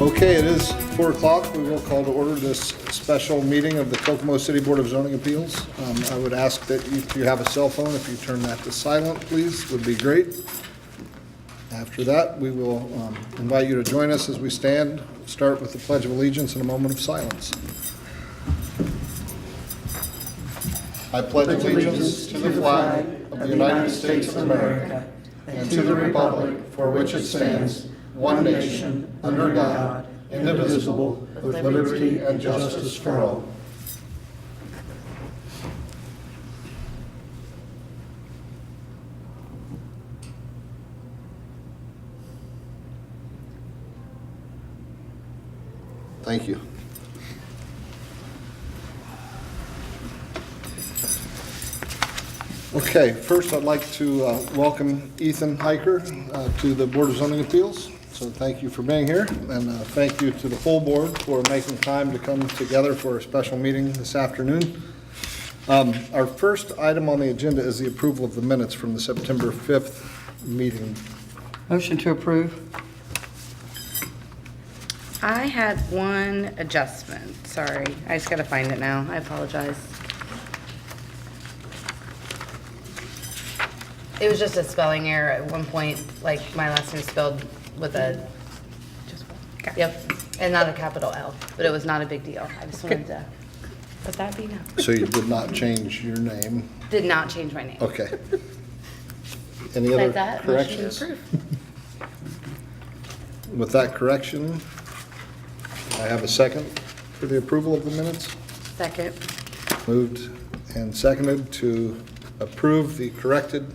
Okay, it is 4 o'clock. We will call to order this special meeting of the Kokomo City Board of Zoning Appeals. I would ask that if you have a cell phone, if you turn that to silent, please, would be great. After that, we will invite you to join us as we stand. Start with the Pledge of Allegiance and a moment of silence. I pledge allegiance to the flag of the United States of America and to the republic for which it stands, one nation, under God, indivisible, with liberty and justice for all. Thank you. Okay, first I'd like to welcome Ethan Hiker to the Board of Zoning Appeals. So thank you for being here, and thank you to the full board for making time to come together for a special meeting this afternoon. Our first item on the agenda is the approval of the minutes from the September 5th meeting. Motion to approve. I had one adjustment. Sorry, I just gotta find it now. I apologize. It was just a spelling error at one point, like my last name spelled with a, yep, and not a capital L, but it was not a big deal. I just wanted to let that be known. So you did not change your name? Did not change my name. Okay. Any other Besides that, motion to corrections? approve. With that correction, I have a second for the approval of the minutes. Second. Moved and seconded to approve the corrected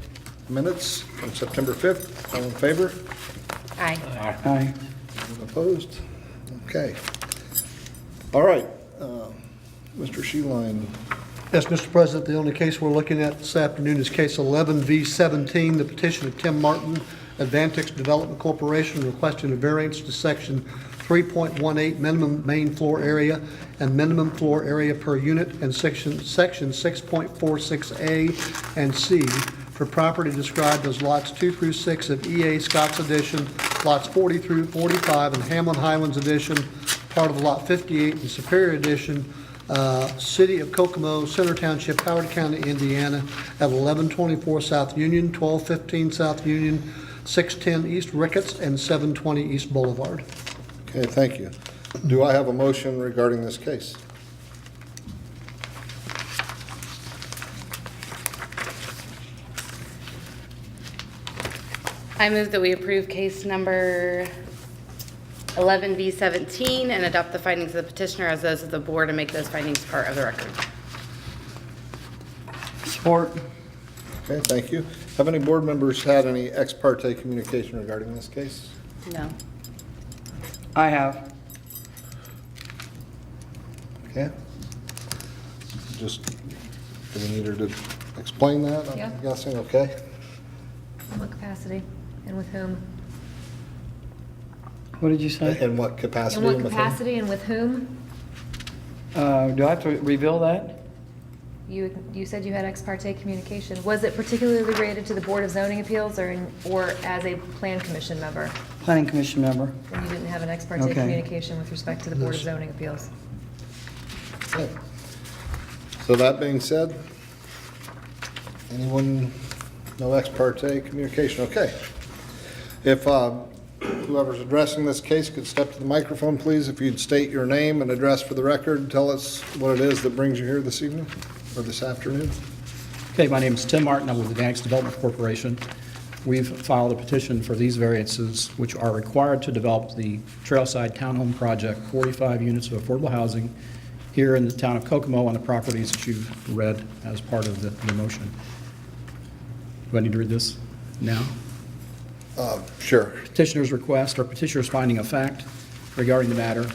minutes from September 5th. All in favor? Aye. Aye. Opposed? Okay. All right. Mr. Sheline. Yes, Mr. President, the only case we're looking at this afternoon is case 11V17, the petition of Tim Martin, Advantix Development Corporation, requesting a variance to section 3.18 minimum main floor area and minimum floor area per unit, and section 6.46A and C for property described as lots 2 through 6 of EA Scott's Addition, lots 40 through 45 and Hamlin Highlands Addition, part of lot 58 in Superior Addition, City of Kokomo, Center Township, Howard County, Indiana, at 1124 South Union, 1215 South Union, 610 East Ricketts, and 720 East Boulevard. Okay, thank you. Do I have a motion regarding this case? I move that we approve case number 11V17 and adopt the findings of the petitioner as those of the board and make those findings part of the record. Support. Okay, thank you. Have any board members had any ex parte communication regarding this case? No. I have. Okay. Just, do we need her to explain that? Yeah. I'm guessing, okay. In what capacity and with whom? What did you say? In what capacity? In what and with whom? capacity and with whom? Do I have to reveal that? You said you had ex parte communication. Was it particularly related to the Board of Zoning Appeals or as a Plan Commission member? Planning Commission member. Then you didn't have an ex parte Okay. communication with respect to the Board of Zoning Appeals. Okay. So that being said, anyone, no ex parte communication? Okay. If whoever's addressing this case could step to the microphone, please. If you'd state your name and address for the record, tell us what it is that brings you here this evening or this afternoon. Okay, my name is Tim Martin. I'm with the Advantix Development Corporation. We've filed a petition for these variances, which are required to develop the Trailside Townhome Project, 45 units of affordable housing here in the town of Kokomo on the properties that you've read as part of the motion. Do I need to read this now? Sure. Petitioner's request or petitioner's finding of fact regarding the matter.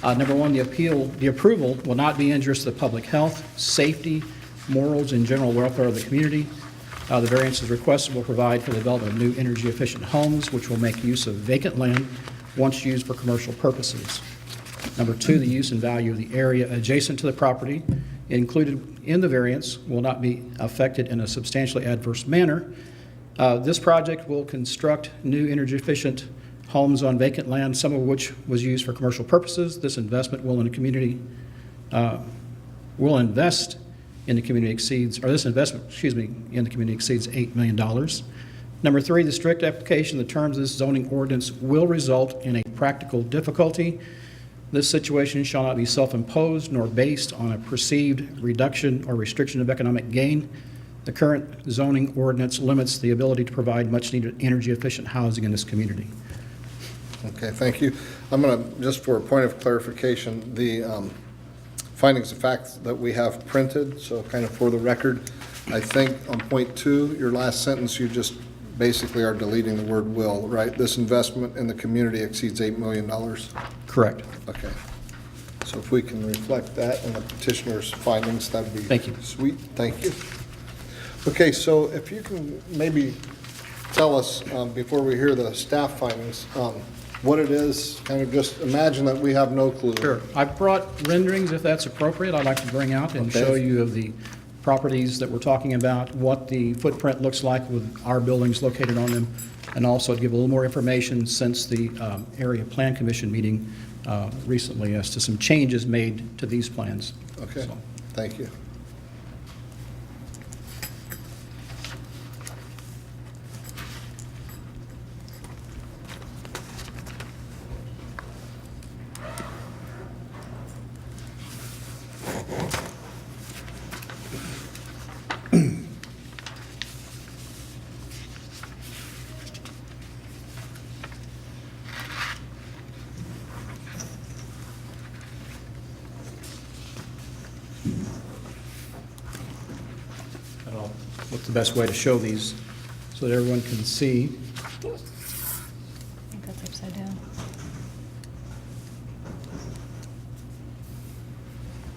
Number one, the approval will not be injurious to the public health, safety, morals, and general welfare of the community. The variances requested will provide for the development of new energy-efficient homes, which will make use of vacant land once used for commercial purposes. Number two, the use and value of the area adjacent to the property included in the variance will not be affected in a substantially adverse manner. This project will construct new energy-efficient homes on vacant land, some of which was used for commercial purposes. This investment will in the community, will invest in the community exceeds, or this investment, excuse me, in the community exceeds $8 million. Number 3, the strict application of the terms of this zoning ordinance will result in a practical difficulty. This situation shall not be self-imposed nor based on a perceived reduction or restriction of economic gain. The current zoning ordinance limits the ability to provide much-needed energy-efficient housing in this community. Okay, thank you. I'm going to, just for a point of clarification, the findings of facts that we have printed, so kind of for the record, I think on point 2, your last sentence, you just basically are deleting the word will, right? This investment in the community exceeds $8 million. Correct. Okay. So if we can reflect that in the petitioner's findings, that'd be Thank you. sweet. Thank you. Okay, so if you can maybe tell us, before we hear the staff findings, what it is, kind of just imagine that we have no clue. Sure. I brought renderings, if that's appropriate, I'd like to bring out and Okay. show you of the properties that we're talking about, what the footprint looks like with our buildings located on them, and also to give a little more information since the Area Plan Commission meeting recently as to some changes made to these plans. Okay, So, thank you. I'll look the best way to show these so that everyone can see. I think that's upside down.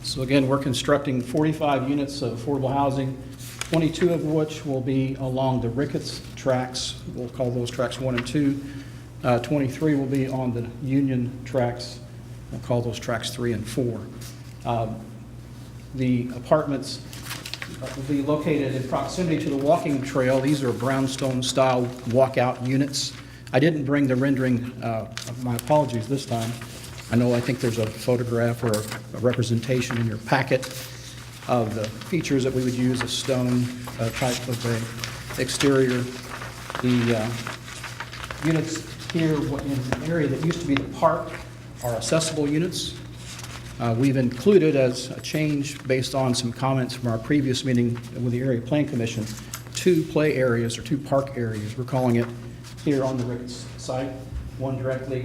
So again, we're constructing 45 units of affordable housing, 22 of which will be along the Ricketts tracks. We'll call those tracks 1 and 2. 23 will be on the Union tracks. We'll call those tracks 3 and 4. The apartments will be located in proximity to the walking trail. These are brownstone-style walkout units. I didn't bring the rendering, my apologies this time. I think there's a photograph or a representation in your packet of the features that we would use, a stone type of a exterior. The units here in the area that used to be the park are accessible units. We've included as a change based on some comments from our previous meeting with the Area Plan Commission, 2 play areas or 2 park areas. We're calling it here on the Ricketts site, one directly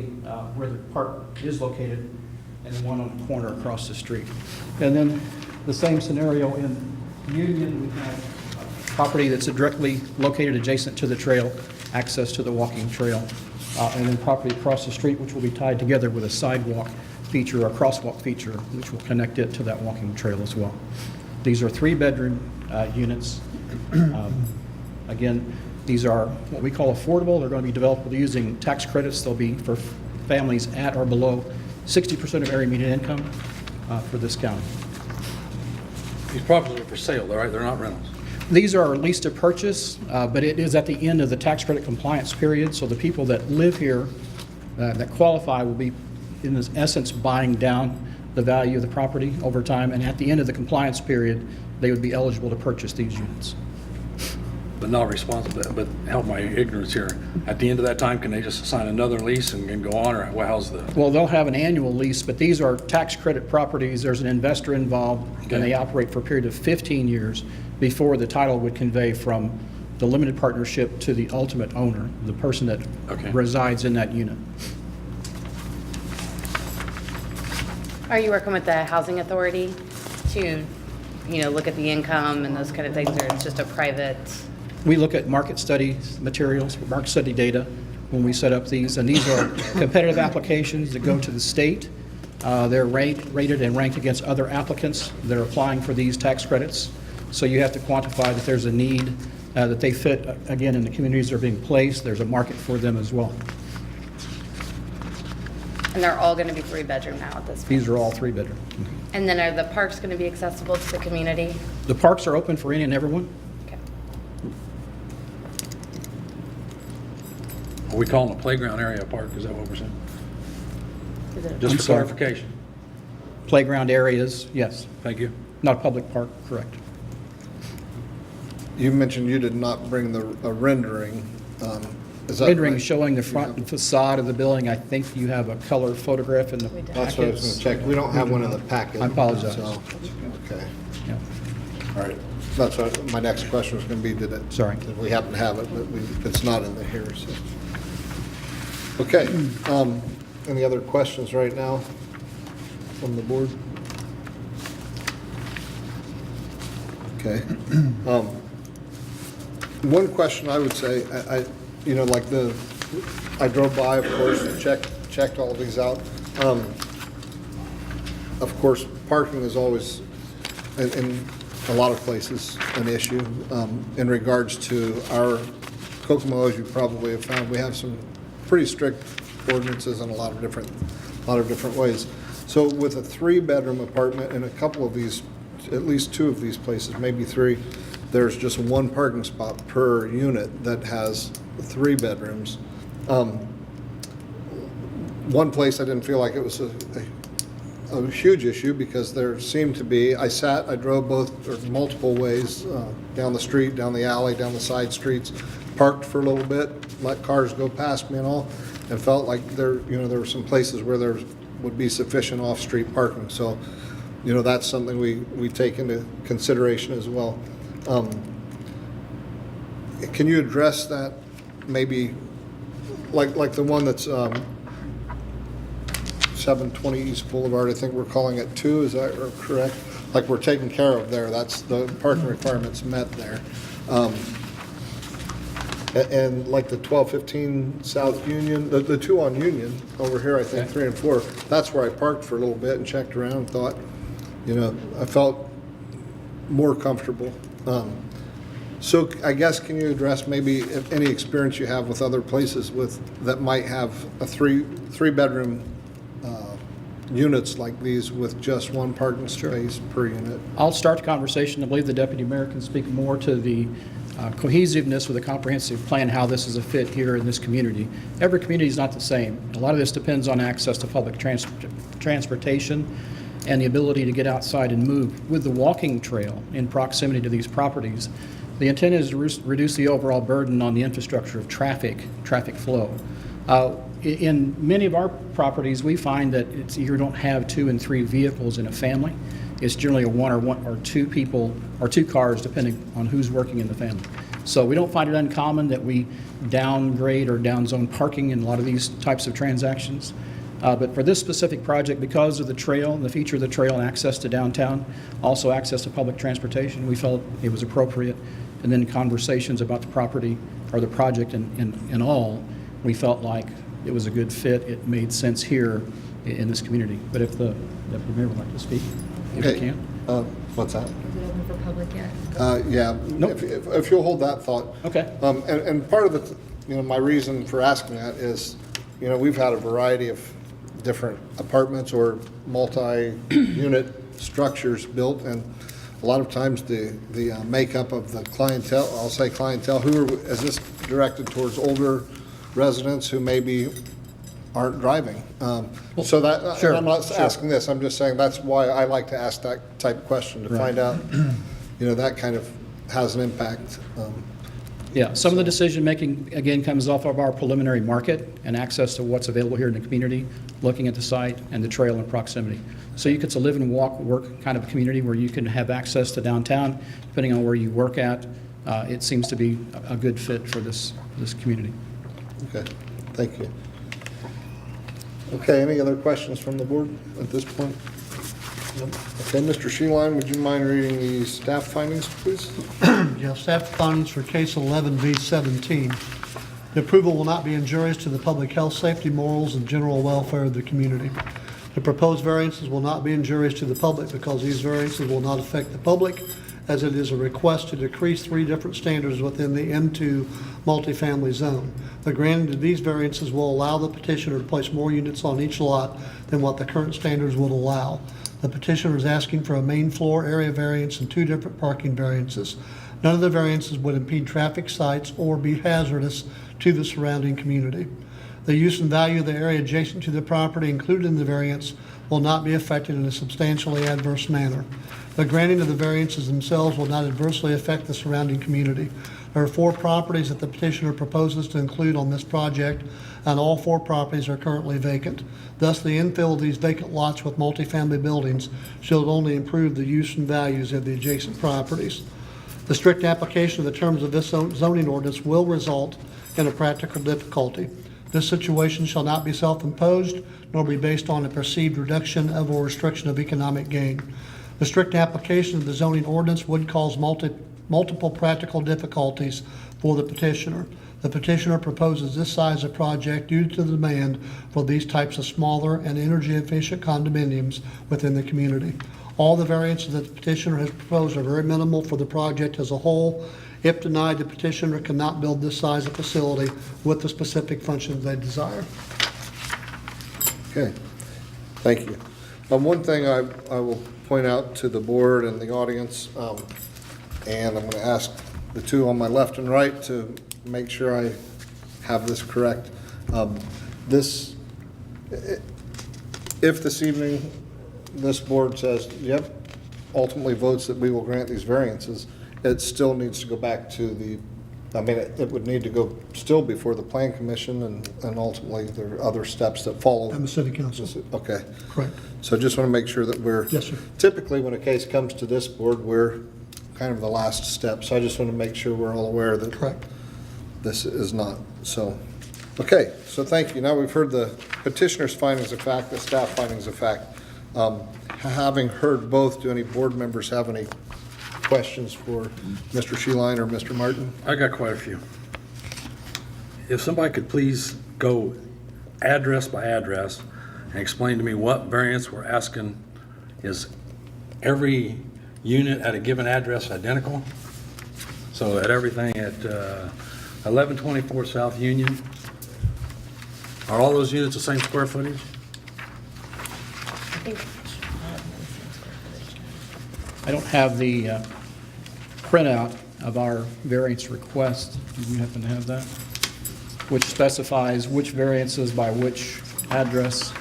where the park is located and one on the corner across the street. And then the same scenario in Union, we have property that's directly located adjacent to the trail, access to the walking trail, and then property across the street which will be tied together with a sidewalk feature or crosswalk feature, which will connect it to that walking trail as well. These are 3-bedroom units. Again, these are what we call affordable. They're going to be developed using tax credits. They'll be for families at or below 60% of area median income for this county. These properties are for sale, though, right? They're not rentals. These are lease to purchase, but it is at the end of the tax credit compliance period, so the people that live here that qualify will be, in essence, buying down the value of the property over time, and at the end of the compliance period, they would be eligible to purchase these units. But not responsible, but help my ignorance here. At the end of that time, can they just sign another lease and go on, or how's the? Well, they'll have an annual lease, but these are tax credit properties. There's an investor involved, Okay. and they operate for a period of 15 years before the title would convey from the limited partnership to the ultimate owner, the person that Okay. resides in that unit. Are you working with the housing authority to, look at the income and those kind of things, or it's just a private? We look at market study materials, market study data when we set up these, and these are competitive applications that go to the state. They're rated and ranked against other applicants that are applying for these tax credits. So you have to quantify that there's a need, that they fit, again, in the communities that are being placed. There's a market for them as well. And they're all going to be 3-bedroom now at this point? These are all 3-bedroom. And then are the parks going to be accessible to the community? The parks are open for any and everyone. Okay. Are we calling the playground area a park? Is that what we're saying? Is it- Just I'm for sorry. clarification. Playground areas, yes. Thank you. Not a public park, correct. You mentioned you did not bring a rendering. Is that Rendering right? showing the front facade of the building. I think you have a color photograph in the We don't. That's what I was packets. going to check. We don't have one in the packet. I apologize. so, Okay. Yeah. All right. That's what, my next question was going to be, did it? Sorry. If we happen to have it, but it's not in the here, so. Okay. Any other questions right now from the board? Okay. One question I would say, you know, like I drove by, of course, and checked all these out. Of course, parking is always, in a lot of places, an issue. In regards to our Kokomo, as you probably have found, we have some pretty strict ordinances in a lot of different ways. So with a 3-bedroom apartment in a couple of these, at least 2 of these places, maybe 3, there's just 1 parking spot per unit that has 3 bedrooms. One place I didn't feel like it was a huge issue because there seemed to be, I drove both, or multiple ways, down the street, down the alley, down the side streets, parked for a little bit, let cars go past me and all, and felt like there were some places where there would be sufficient off-street parking. So, you know, that's something we take into consideration as well. Can you address that, maybe, like the one that's 720 East Boulevard, I think we're calling it 2, is that correct? Like we're taking care of there, that's the parking requirements met there. And like the 1215 South Union, the 2 on Union, over here, I think 3 and 4, that's where I parked for a little bit and checked around and thought, you know, I felt more comfortable. So I guess, can you address maybe if any experience you have with other places that might have a three-bedroom units like these with just 1 parking space per unit? I'll start the conversation. I believe the deputy mayor can speak more to the cohesiveness with a comprehensive plan, how this is a fit here in this community. Every community is not the same. A lot of this depends on access to public transportation and the ability to get outside and move. With the walking trail in proximity to these properties, the intent is to reduce the overall burden on the infrastructure of traffic flow. In many of our properties, we find that you don't have 2 and 3 vehicles in a family. It's generally a one or 2 people or 2 cars, depending on who's working in the family. So we don't find it uncommon that we downgrade or downzone parking in a lot of these types of transactions. But for this specific project, because of the trail, the feature of the trail and access to downtown, also access to public transportation, we felt it was appropriate. And then conversations about the property or the project in all, we felt like it was a good fit. It made sense here in this community. But if the deputy mayor would like to speak, if Okay. you can. What's that? Is it open for public yet? Yeah, Nope. if you'll hold that thought. Okay. And part of it, you know, my reason for asking that is, you know, we've had a variety of different apartments or multi-unit structures built, and a lot of times the makeup of the clientele, I'll say clientele, is this directed towards older residents who maybe aren't driving? So that, Sure, and I'm not sure. asking this, I'm just saying that's why I like to ask that type of question, to find out, you know, that kind of has an impact. Yeah, some of the decision-making, again, comes off of our preliminary market and access to what's available here in the community, looking at the site and the trail in proximity. So it's a live and walk, work kind of a community where you can have access to downtown, depending on where you work at. It seems to be a good fit for this community. Okay, thank you. Okay, any other questions from the board at this point? No? Okay, Mr. Sheeline, would you mind reading the staff findings, please? Yeah, staff findings for case 11B17. The approval will not be injurious to the public health, safety, morals, and general welfare of the community. The proposed variances will not be injurious to the public because these variances will not affect the public, as it is a request to decrease 3 different standards within the M2 multifamily zone. The granting of these variances will allow the petitioner to place more units on each lot than what the current standards would allow. The petitioner is asking for a main floor area variance and 2 different parking variances. None of the variances would impede traffic sites or be hazardous to the surrounding community. The use and value of the area adjacent to the property included in the variance will not be affected in a substantially adverse manner. The granting of the variances themselves will not adversely affect the surrounding community. There are 4 properties that the petitioner proposes to include on this project, and all 4 properties are currently vacant. Thus, the infill of these vacant lots with multifamily buildings should only improve the use and values of the adjacent properties. The strict application of the terms of this zoning ordinance will result in a practical difficulty. This situation shall not be self-imposed, nor be based on a perceived reduction of or restriction of economic gain. The strict application of the zoning ordinance would cause multiple practical difficulties for the petitioner. The petitioner proposes this size of project due to the demand for these types of smaller and energy-efficient condominiums within the community. All the variances that the petitioner has proposed are very minimal for the project as a whole. If denied, the petitioner cannot build this size of facility with the specific functions they desire. Okay, thank you. One thing I will point out to the board and the audience, and I'm going to ask the two on my left and right to make sure I have this correct. If this evening, this board says, yep, ultimately votes that we will grant these variances, it still needs to go back to it would need to go still before the Plan Commission, and ultimately there are other steps that follow. And the city council. Okay. Correct. So I just want to make sure that we're. Yes, sir. Typically, when a case comes to this board, we're kind of the last step. So I just want to make sure we're all aware that. Correct. This is not. So, okay, so thank you. Now we've heard the petitioner's findings of fact, the staff findings of fact. Having heard both, do any board members have any questions for Mr. Sheline or Mr. Martin? I got quite a few. If somebody could please go address by address and explain to me what variance we're asking. Is every unit at a given address identical? So at everything at 1124 South Union, are all those units the same square footage? I don't have the printout of our variance request. Do you happen to have that? Which specifies which variances by which address.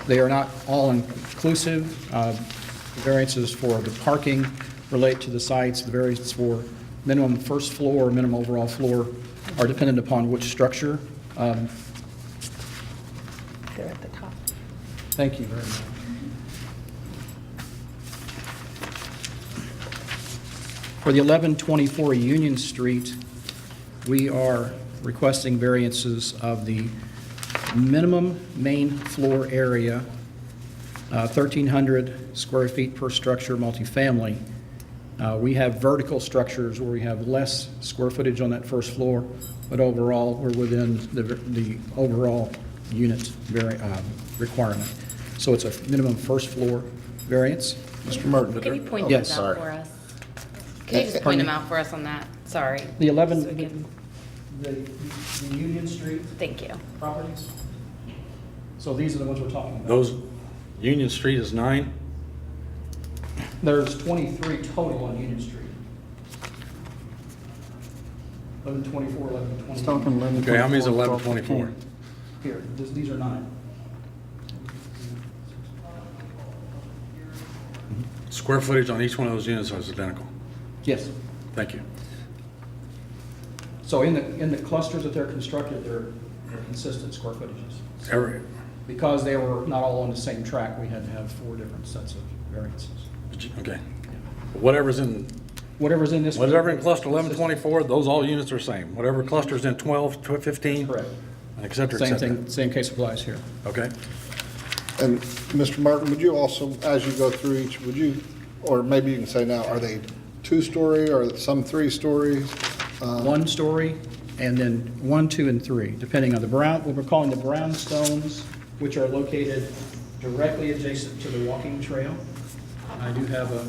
They are not all inclusive. Variances for the parking relate to the sites. The variances for minimum first floor, minimum overall floor are dependent upon which structure. They're at the top. Thank you very much. For the 1124 Union Street, we are requesting variances of the minimum main floor area, 1,300 square feet per structure multifamily. We have vertical structures where we have less square footage on that first floor, but overall, we're within the overall unit requirement. So it's a minimum first floor variance. Mr. Martin? Can you point Yes. those out for us? Can you just point them out for us on that? Sorry. The So we 11, can- the Union Street Thank you. properties. So these are the ones we're talking about. Those, Union Street is 9? There's 23 total on Union Street. 1124, 1120. It's talking 11. Okay, how many is 1124? Here, these are 9. Square footage on each one of those units is identical. Yes. Thank you. So in the clusters that they're constructed, they're consistent square footages. Every, Because they were not all on the same track, we had to have 4 different sets of variances. okay. Whatever's in Whatever's in this. Whatever in cluster 1124, those all units are the same. Whatever cluster's in 12, 15, Correct. et cetera, et Same cetera. thing, same case applies here. Okay? And Mr. Martin, would you also, as you go through each, would you, or maybe you can say now, are they 2-story or some 3 stories? 1 story, and then 1, 2, and 3, depending on the brown, what we're calling the brownstones, which are located directly adjacent to the walking trail. I do have a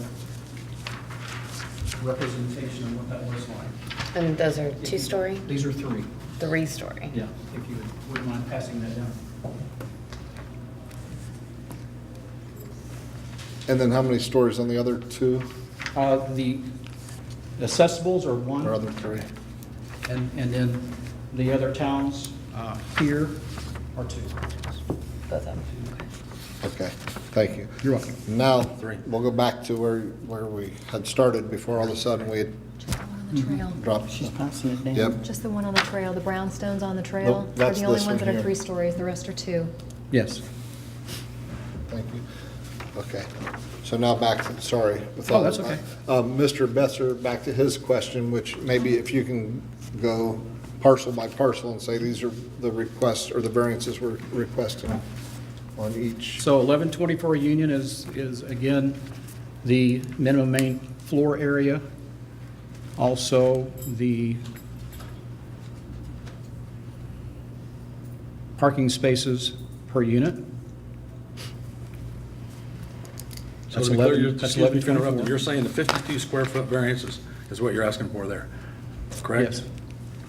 representation of what that looks like. And those are 2-story, These are 3. 3-story. Yeah, if you wouldn't mind passing that down. And then how many stories on the other 2? Accessibles are one. Or other three? And then the other towns here are 2. Both of them. Okay, thank you. You're welcome. Now, Three. we'll go back to where we had started before all of a sudden we had Just the one on the trail. dropped. She's passing it down. Yep, Just the one on the trail, the brownstones on the trail Nope, are that's the only this ones one that are here. 3 stories, the rest are 2. Yes. thank you. Okay, so now back to, sorry. with Oh, all that's of okay. that. Mr. Besser, back to his question, which maybe if you can go parcel by parcel and say these are the requests or the variances we're requesting on each. So 1124 Union is again, the minimum main floor area. Also, the parking spaces per unit. So That's to be clear, 11 you're, that's excuse me for interrupting, 1124. you're saying the 52 square foot variances is what you're asking for there, correct? Yes.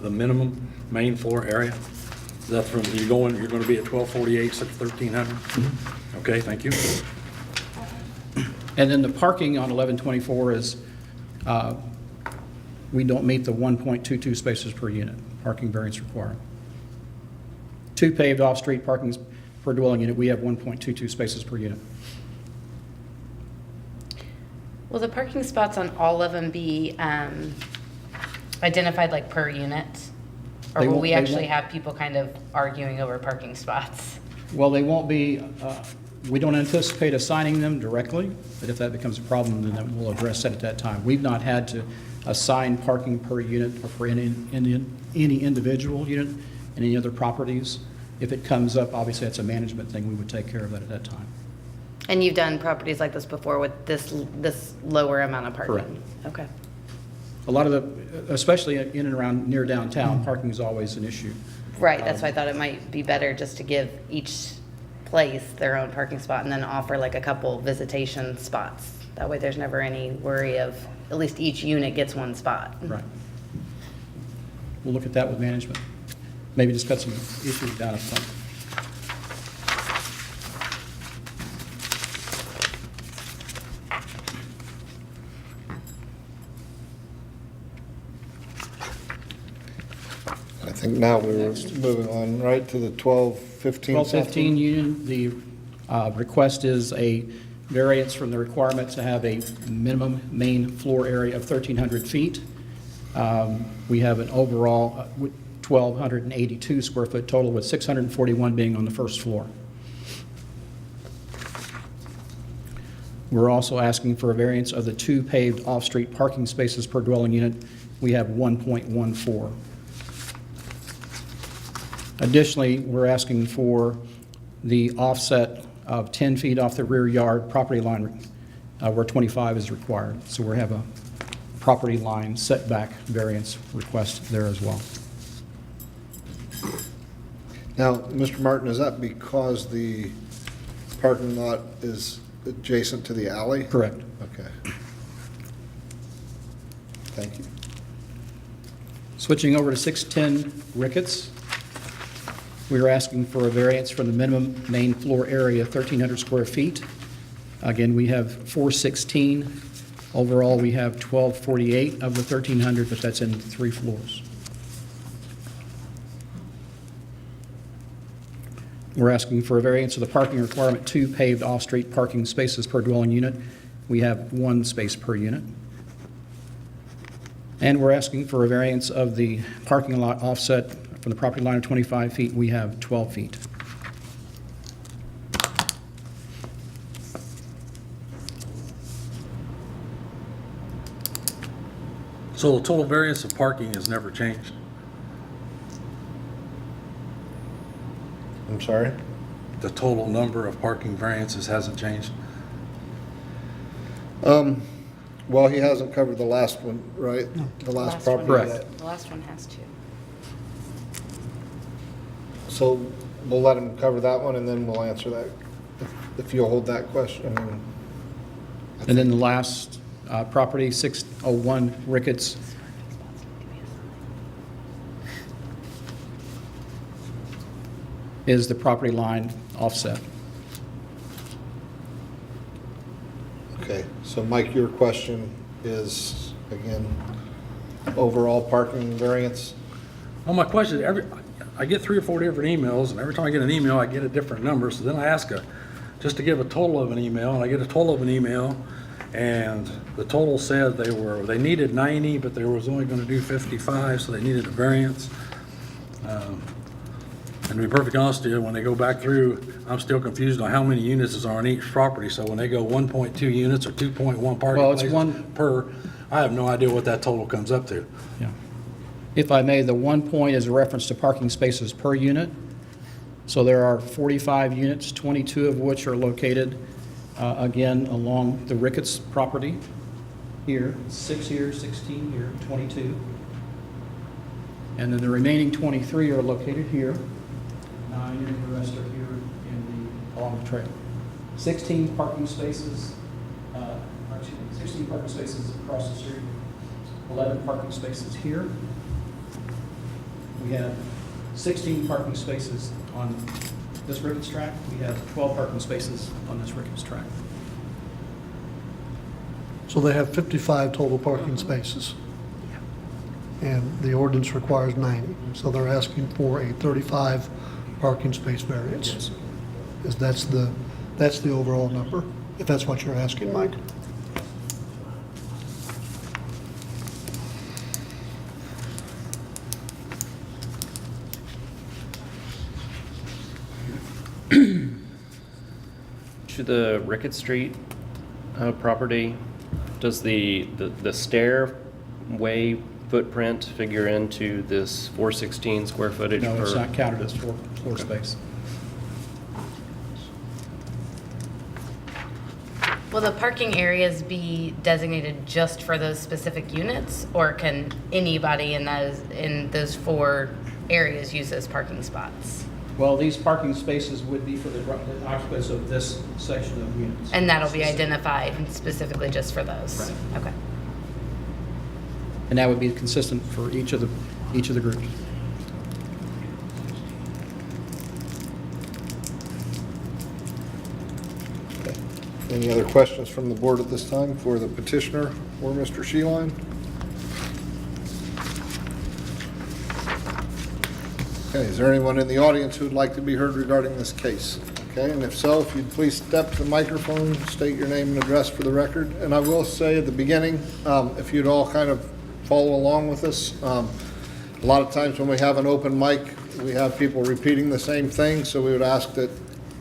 The minimum main floor area? Is that from, you're going to be at 1248, 1300? Okay, thank you. And then the parking on 1124 is, we don't meet the 1.22 spaces per unit, parking variance requirement. 2 paved off-street parkings per dwelling unit, we have 1.22 spaces per unit. Will the parking spots on all of them be identified like per unit? Or They will won't- we they actually won't. have people kind of arguing over parking spots? Well, they won't be, we don't anticipate assigning them directly, but if that becomes a problem, then we'll address that at that time. We've not had to assign parking per unit or for any individual unit in any other properties. If it comes up, obviously, that's a management thing, we would take care of that at that time. And you've done properties like this before with this lower amount of parking? Correct. Okay. A lot of the, especially in and around near downtown, parking is always an issue. Right, that's why I thought it might be better just to give each place their own parking spot and then offer like a couple visitation spots. That way there's never any worry of, at least each unit gets one spot. Right. We'll look at that with management. Maybe just cut some issues down up front. I think now we were moving on, right, to the 1215 1215 Union, the request is a variance from the requirement to have a minimum main floor area of 1,300 feet. We have an overall 1,282 square foot total, with 641 being on the first floor. We're also asking for a variance of the 2 paved off-street parking spaces per dwelling unit. We have 1.14. Additionally, we're asking for the offset of 10 feet off the rear yard property line where 25 is required. So we have a property line setback variance request there as well. Now, Mr. Martin, is that because the parking lot is adjacent to the alley? Correct. Okay. Thank you. Switching over to 610 Ricketts, we are asking for a variance from the minimum main floor area, 1,300 square feet. Again, we have 416. Overall, we have 1,248 of the 1,300, but that's in 3 floors. We're asking for a variance of the parking requirement, 2 paved off-street parking spaces per dwelling unit. We have 1 space per unit. And we're asking for a variance of the parking lot offset from the property line of 25 feet. We have 12 feet. So the total variance of parking has never changed? I'm sorry? The total number of parking variances hasn't changed? Well, he hasn't covered the last one, right? The last one. property. Correct. that- The last one has 2. So we'll let him cover that one, and then we'll answer that, if you'll hold that question. And then the last property, 601 Ricketts. Is the property line offset. Okay, so Mike, your question is, again, overall parking variance. Well, my question, I get 3 or 4 different emails, and every time I get an email, I get a different number. So then I ask just to give a total of an email, and I get a total of an email, and the total said they needed 90, but they was only gonna do 55, so they needed a variance. And to be perfectly honest with you, when they go back through, I'm still confused on how many units is on each property. So when they go 1.2 units or 2.1 parking Well, it's places one- per, I have no idea what that total comes up to. Yeah. If I may, the 1 point is a reference to parking spaces per unit. So there are 45 units, 22 of which are located, again, along the Ricketts property here, 6 here, 16 here, 22. And then the remaining 23 are located here, 9, and the rest are here along the trail. 16 parking spaces, 16 parking spaces across the street, 11 parking spaces here. We have 16 parking spaces on this Ricketts track. We have 12 parking spaces on this Ricketts track. So they have 55 total parking spaces. And the ordinance requires 90. So they're asking for a 35 parking space variance. Is that's the overall number, if that's what you're asking, Mike? To the Ricketts Street property, does the stairway footprint figure into this 416 square footage? No, it's per- not counted as floor space. Will the parking areas be designated just for those specific units, or can anybody in those 4 areas use those parking spots? Well, these parking spaces would be for the occupants of this section of units. And that'll be identified specifically just for those? Right. Okay. And that would be consistent for each of the groups. Any other questions from the board at this time for the petitioner or Mr. Sheeline? Okay, is there anyone in the audience who would like to be heard regarding this case? Okay, and if so, if you'd please step to the microphone, state your name and address for the record. And I will say at the beginning, if you'd all kind of follow along with us, a lot of times when we have an open mic, we have people repeating the same thing, so we would ask that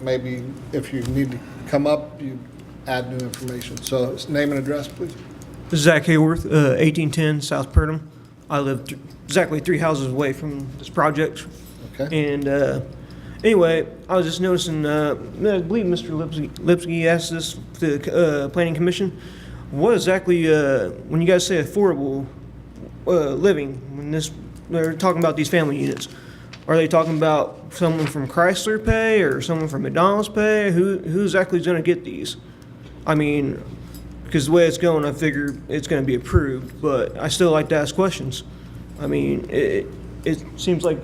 maybe if you need to come up, you add new information. So name and address, please. Zach Hayworth, 1810 South Purdom. I live exactly 3 houses away from this project. Okay. And anyway, I was just noticing, I believe Mr. Lipsky asked this to the Planning Commission. What exactly, when you guys say affordable living, when they're talking about these family units, are they talking about someone from Chrysler Pay or someone from McDonald's Pay? Who exactly is going to get these? I mean, because the way it's going, I figure it's going to be approved, but I still like to ask questions. I mean, it seems like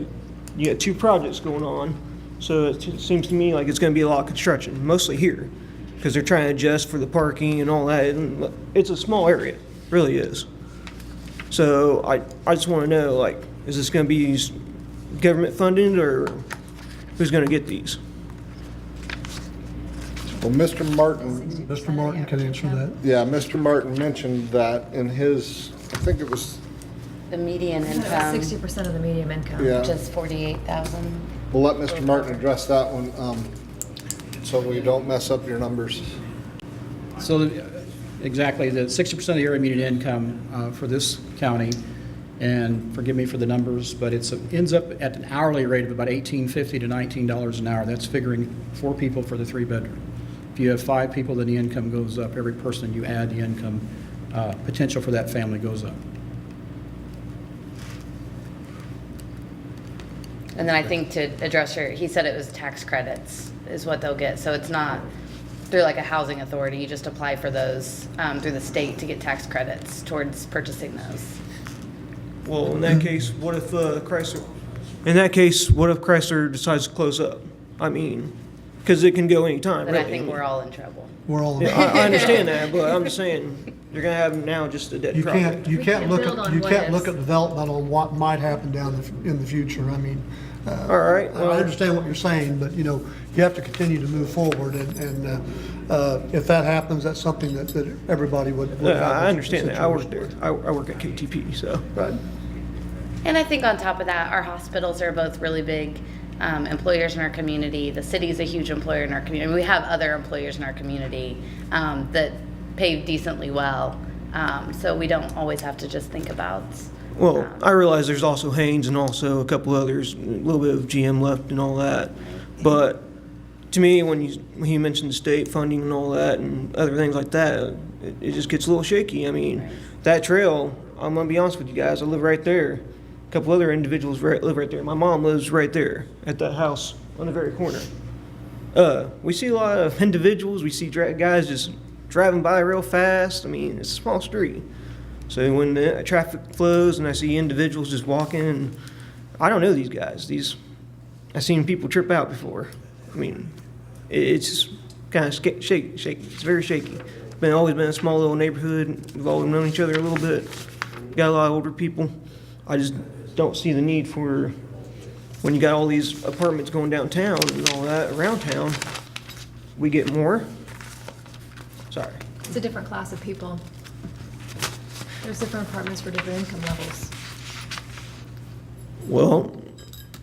you got 2 projects going on, so it seems to me like it's going to be a lot of construction, mostly here, because they're trying to adjust for the parking and all that. And it's a small area, really is. So I just want to know, like, is this going to be government funded, or who's going to get these? Well, Mr. Martin, Mr. Martin can answer that. yeah, Mr. Martin mentioned that in his, I think it was, The median income, 60% of the median income. yeah. just 48,000. We'll let Mr. Martin address that one, so we don't mess up your numbers. So exactly, the 60% of the area median income for this county, and forgive me for the numbers, but it ends up at an hourly rate of about $18.50 to $19 an hour. That's figuring 4 people for the 3-bedroom. If you have 5 people, then the income goes up. Every person you add, the income potential for that family goes up. And then I think to address he said it was tax credits is what they'll get. So it's not through like a housing authority. You just apply for those through the state to get tax credits towards purchasing those. Well, in that case, what if Chrysler? In that case, what if Chrysler decides to close up? I mean, because it can go anytime, But I really. think we're all in trouble. We're all, Yeah, I understand that, but I'm just saying, you're gonna have now just a dead you project. can't, you We can't can't look build at, on you what can't look ifs. at development on what might happen in the future. I mean, All right, I well, understand what you're saying, but, you know, you have to continue to move forward, and if that happens, that's something that everybody would. have I a understand that. I work situation. there. I work at KTP, so. Right. And I think on top of that, our hospitals are both really big employers in our community. The city's a huge employer in our community. We have other employers in our community that pay decently well. So we don't always have to just think about. Well, I realize there's also Haynes and also a couple others, a little bit of GM left and all that. But to me, when you mentioned state funding and all that and other things like that, it just gets a little shaky. I mean, that trail, I'm gonna be honest with you guys, I live right there. A couple other individuals live right there. My mom lives right there at that house on the very corner. We see a lot of individuals. We see guys just driving by real fast. I mean, it's a small street. So when the traffic flows and I see individuals just walking, I don't know these guys. I've seen people trip out before. I mean, it's kind of shaky. It's very shaky. Always been a small little neighborhood. We've always known each other a little bit. Got a lot of older people. I just don't see the need for, when you got all these apartments going downtown and all that around town, we get more. Sorry. It's a different class of people. There's different apartments for different income levels. Well,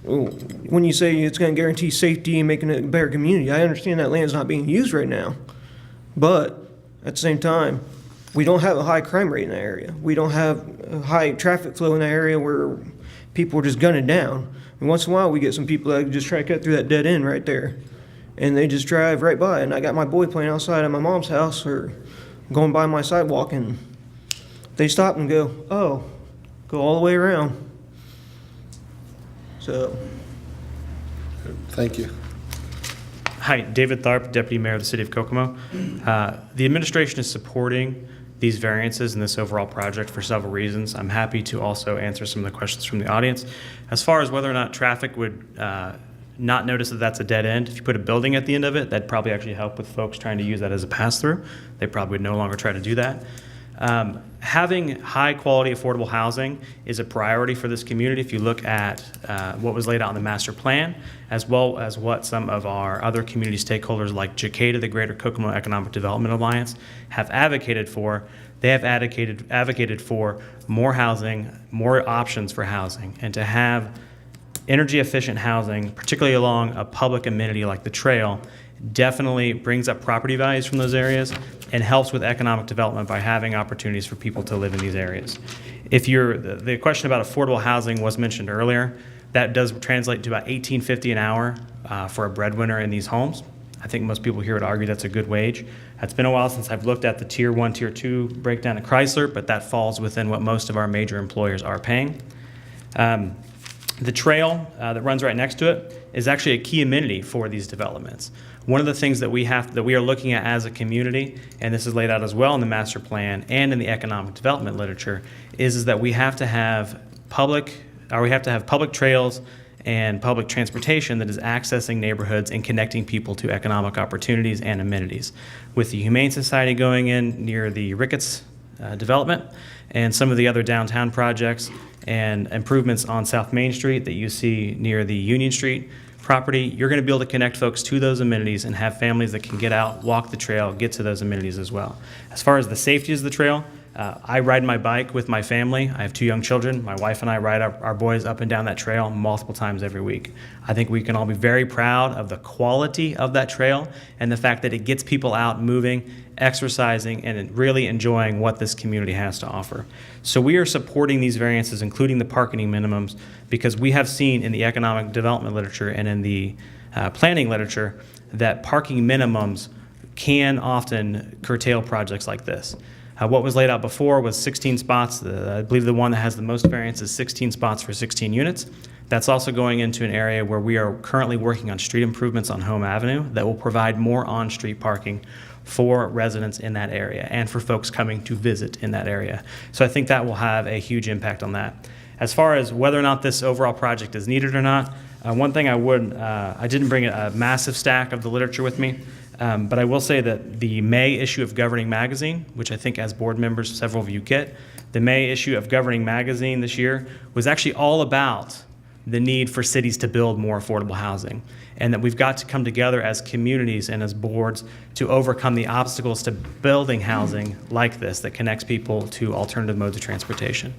when you say it's going to guarantee safety and making it a better community, I understand that land's not being used right now. But at the same time, we don't have a high crime rate in that area. We don't have a high traffic flow in that area where people are just gunning down. And once in a while, we get some people that just try to cut through that dead end right there. And they just drive right by. And I got my boy playing outside at my mom's house or going by my sidewalk, and they stop and go, oh, go all the way around. So, Thank you. Hi, David Tharp, Deputy Mayor of the City of Kokomo. The administration is supporting these variances in this overall project for several reasons. I'm happy to also answer some of the questions from the audience. As far as whether or not traffic would not notice that that's a dead end, if you put a building at the end of it, that'd probably actually help with folks trying to use that as a pass-through. They probably would no longer try to do that. Having high-quality, affordable housing is a priority for this community. If you look at what was laid out in the master plan, as well as what some of our other community stakeholders like JCADA, the Greater Kokomo Economic Development Alliance, have advocated for, they have advocated for more housing, more options for housing, and to have energy-efficient housing, particularly along a public amenity like the trail, definitely brings up property values from those areas and helps with economic development by having opportunities for people to live in these areas. If the question about affordable housing was mentioned earlier, that does translate to about $18.50 an hour for a breadwinner in these homes. I think most people here would argue that's a good wage. It's been a while since I've looked at the Tier 1, Tier 2 breakdown at Chrysler, but that falls within what most of our major employers are paying. The trail that runs right next to it is actually a key amenity for these developments. One of the things that we are looking at as a community, and this is laid out as well in the master plan and in the economic development literature, is that we have to have public trails and public transportation that is accessing neighborhoods and connecting people to economic opportunities and amenities. With the Humane Society going in near the Ricketts development and some of the other downtown projects and improvements on South Main Street that you see near the Union Street property, you're going to be able to connect folks to those amenities and have families that can get out, walk the trail, get to those amenities as well. As far as the safety of the trail, I ride my bike with my family. I have 2 young children. My wife and I ride our boys up and down that trail multiple times every week. I think we can all be very proud of the quality of that trail and the fact that it gets people out moving, exercising, and really enjoying what this community has to offer. So we are supporting these variances, including the parking minimums, because we have seen in the economic development literature and in the planning literature that parking minimums can often curtail projects like this. What was laid out before was 16 spots. I believe the one that has the most variance is 16 spots for 16 units. That's also going into an area where we are currently working on street improvements on Home Avenue that will provide more on-street parking for residents in that area and for folks coming to visit in that area. So I think that will have a huge impact on that. As far as whether or not this overall project is needed or not, One thing I didn't bring a massive stack of the literature with me, but I will say that the May issue of Governing Magazine, which I think as board members several of you get, the May issue of Governing Magazine this year was actually all about the need for cities to build more affordable housing, and that we've got to come together as communities and as boards to overcome the obstacles to building housing like this that connects people to alternative modes of transportation.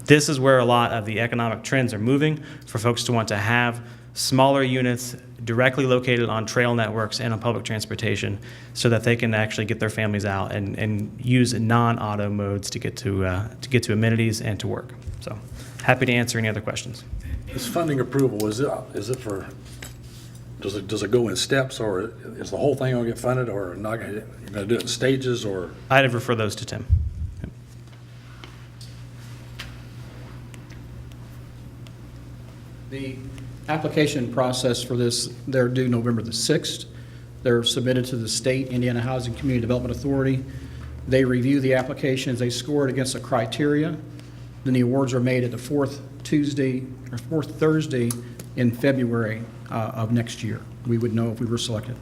This is where a lot of the economic trends are moving, for folks to want to have smaller units directly located on trail networks and on public transportation so that they can actually get their families out and use non-auto modes to get to amenities and to work. So happy to answer any other questions. This funding approval, is it for, does it go in steps, or is the whole thing gonna get funded, or not, you're gonna do it in stages, or? I'd refer those to Tim. The application process for this, they're due November the 6th. They're submitted to the state Indiana Housing Community Development Authority. They review the applications, they score it against a criteria. Then the awards are made at the fourth Thursday in February of next year. We would know if we were selected.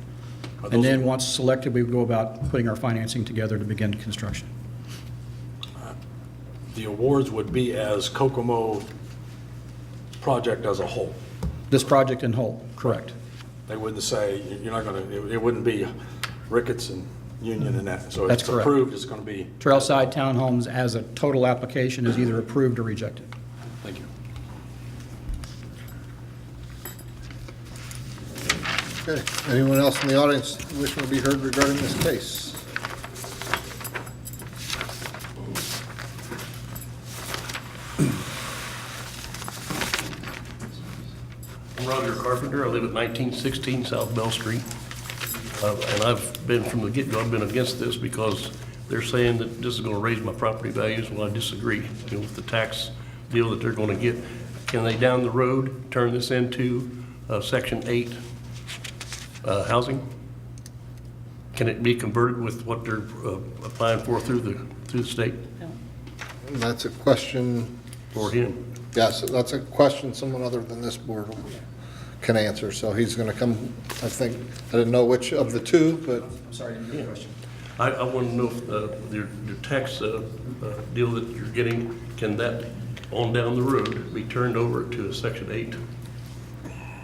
And then once selected, we would go about putting our financing together to begin construction. The awards would be as Kokomo project as a whole. This project in whole, correct. They wouldn't say, you're not gonna, it wouldn't be Ricketts and Union and that. So if That's it's correct. approved, it's gonna be. Trailside Townhomes as a total application is either approved or rejected. Thank you. Okay, anyone else in the audience wishing to be heard regarding this case? I'm Roger Carpenter. I live at 1916 South Bell Street. And I've been, from the get-go, I've been against this because they're saying that this is going to raise my property values. Well, I disagree, with the tax deal that they're going to get. Can they, down the road, turn this into Section 8 housing? Can it be converted with what they're applying for through the state? And that's a question, For him? yes, that's a question someone other than this board can answer. So he's going to come, I think, I didn't know which of the two, but I'm sorry, I didn't hear the question. I want to know if your tax deal that you're getting, can that, on down the road, be turned over to a Section 8?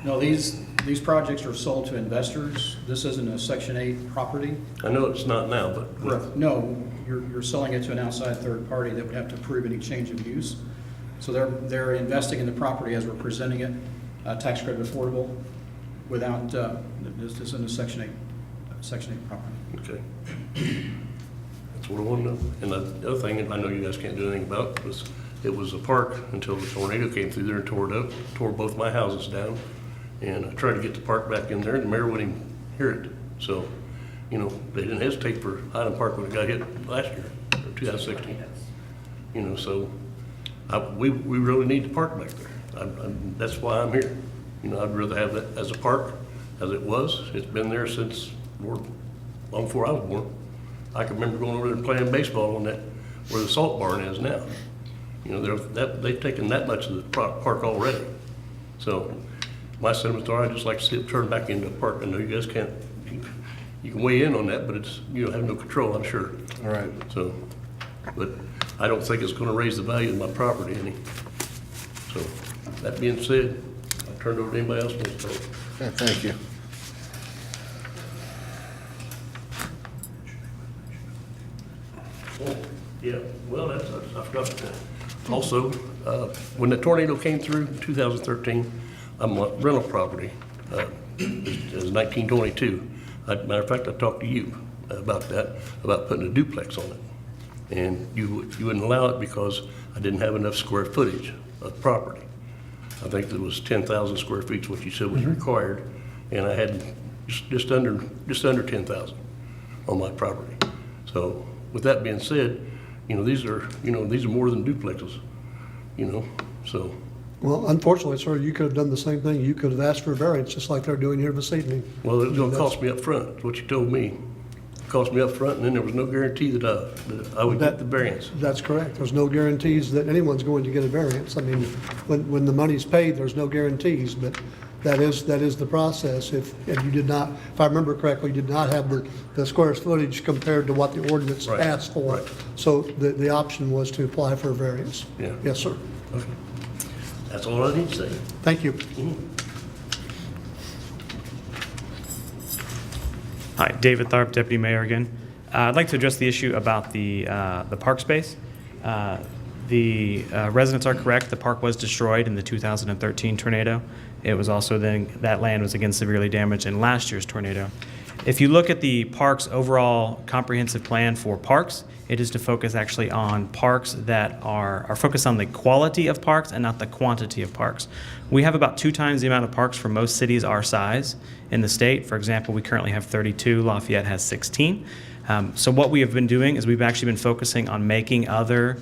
No, these projects are sold to investors. This isn't a Section 8 property. I know it's not now, but. Correct. No, you're selling it to an outside third party that would have to approve any change of use. So they're investing in the property as we're presenting it, tax credit affordable, without, this isn't a Section 8 property. Okay. That's what I want to know. And the other thing, and I know you guys can't do anything about, was it was a park until the tornado came through there and tore it up, tore both my houses down. And I tried to get the park back in there, and the mayor wouldn't even hear it. So, they didn't hesitate for Highland Park when it got hit last year, or 2016. So we really need the park back there. That's why I'm here. I'd rather have that as a park as it was. It's been there since long before I was born. I can remember going over there and playing baseball on that, where the salt barn is now. They've taken that much of the park already. So my sentiments are, I'd just like to see it turned back into a park. I know you guys can't, you can weigh in on that, but it's, have no control, I'm sure. all right. So, but I don't think it's gonna raise the value of my property any. So, that being said, I'll turn it over to anybody else who wants to talk. Okay, thank you. Oh, yeah, well, I forgot that. Also, when the tornado came through in 2013, I'm a rental property, it was 1922. Matter of fact, I talked to you about that, about putting a duplex on it. And you wouldn't allow it because I didn't have enough square footage of property. I think it was 10,000 square feet is what you said was required, and I had just under 10,000 on my property. So with that being said, these are more than duplexes, so. Well, unfortunately, sir, you could have done the same thing. You could have asked for a variance, just like they're doing here this evening. Well, it was gonna cost me up front. That's what you told me. It cost me up front, and then there was no guarantee that I would get the variance. That's correct. There's no guarantees that anyone's going to get a variance. I mean, when the money's paid, there's no guarantees, but that is the process. If you did not, if I remember correctly, you did not have the square footage compared to what the ordinance Right. asked for. Right. So the option was to apply for a variance. Yeah. Yes, sir. Okay. That's all I need to say. Thank you. Hi, David Tharp, Deputy Mayor again. I'd like to address the issue about the park space. The residents are correct. The park was destroyed in the 2013 tornado. It was also then, that land was again severely damaged in last year's tornado. If you look at the park's overall comprehensive plan for parks, it is to focus actually on parks that are focused on the quality of parks and not the quantity of parks. We have about 2 times the amount of parks for most cities our size in the state. For example, we currently have 32, Lafayette has 16. So what we have been doing is we've actually been focusing on making other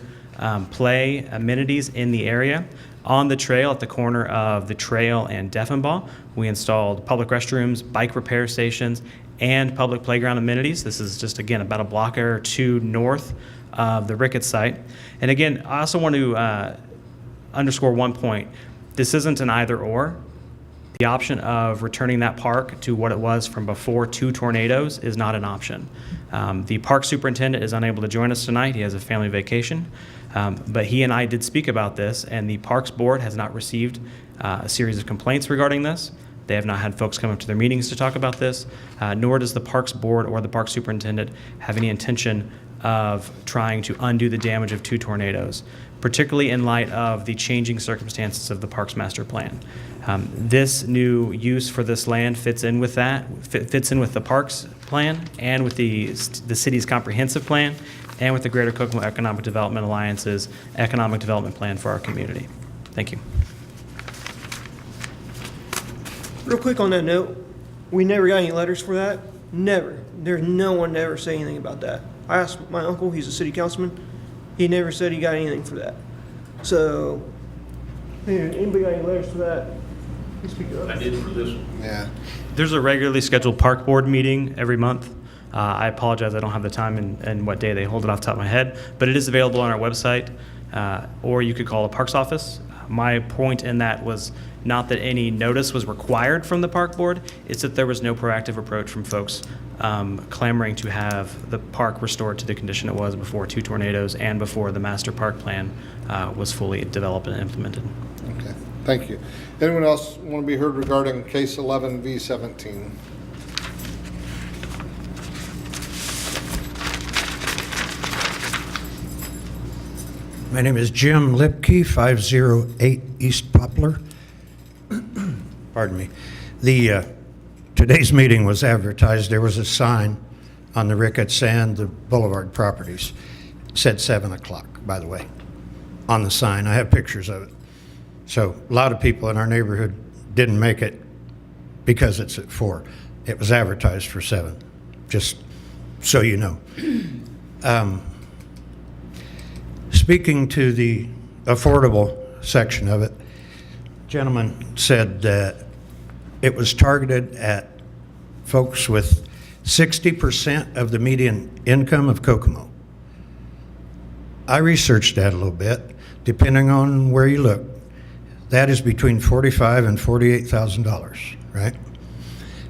play amenities in the area. On the trail, at the corner of the trail and Deffenbaugh, we installed public restrooms, bike repair stations, and public playground amenities. This is just, again, about a block or two north of the Ricketts site. And again, I also want to underscore one point. This isn't an either or. The option of returning that park to what it was from before 2 tornadoes is not an option. The park superintendent is unable to join us tonight. He has a family vacation. But he and I did speak about this, and the Parks Board has not received a series of complaints regarding this. They have not had folks come up to their meetings to talk about this, nor does the Parks Board or the Park Superintendent have any intention of trying to undo the damage of 2 tornadoes, particularly in light of the changing circumstances of the Parks Master Plan. This new use for this land fits in with that, fits in with the Parks Plan and with the city's comprehensive plan and with the Greater Kokomo Economic Development Alliance's economic development plan for our community. Thank you. Real quick on that note, we never got any letters for that. Never. There's no one to ever say anything about that. I asked my uncle, he's a city councilman. He never said he got anything for that. So, here, anybody got any letters for that? You speak up. I did for this one. Yeah. There's a regularly scheduled park board meeting every month. I apologize, I don't have the time and what day they hold it off the top of my head, but it is available on our website, or you could call the parks office. My point in that was not that any notice was required from the park board, it's that there was no proactive approach from folks clamoring to have the park restored to the condition it was before 2 tornadoes and before the master park plan was fully developed and implemented. Okay, thank you. Anyone else want to be heard regarding case 11V17? My name is Jim Lipke, 508 East Poplar. Pardon me. Today's meeting was advertised. There was a sign on the Ricketts and the Boulevard properties. It said 7 o'clock, by the way, on the sign. I have pictures of it. So a lot of people in our neighborhood didn't make it because it's at 4. It was advertised for 7, just so you know. Speaking to the affordable section of it, gentleman said that it was targeted at folks with 60% of the median income of Kokomo. I researched that a little bit. Depending on where you look, that is between $45,000 and $48,000, right?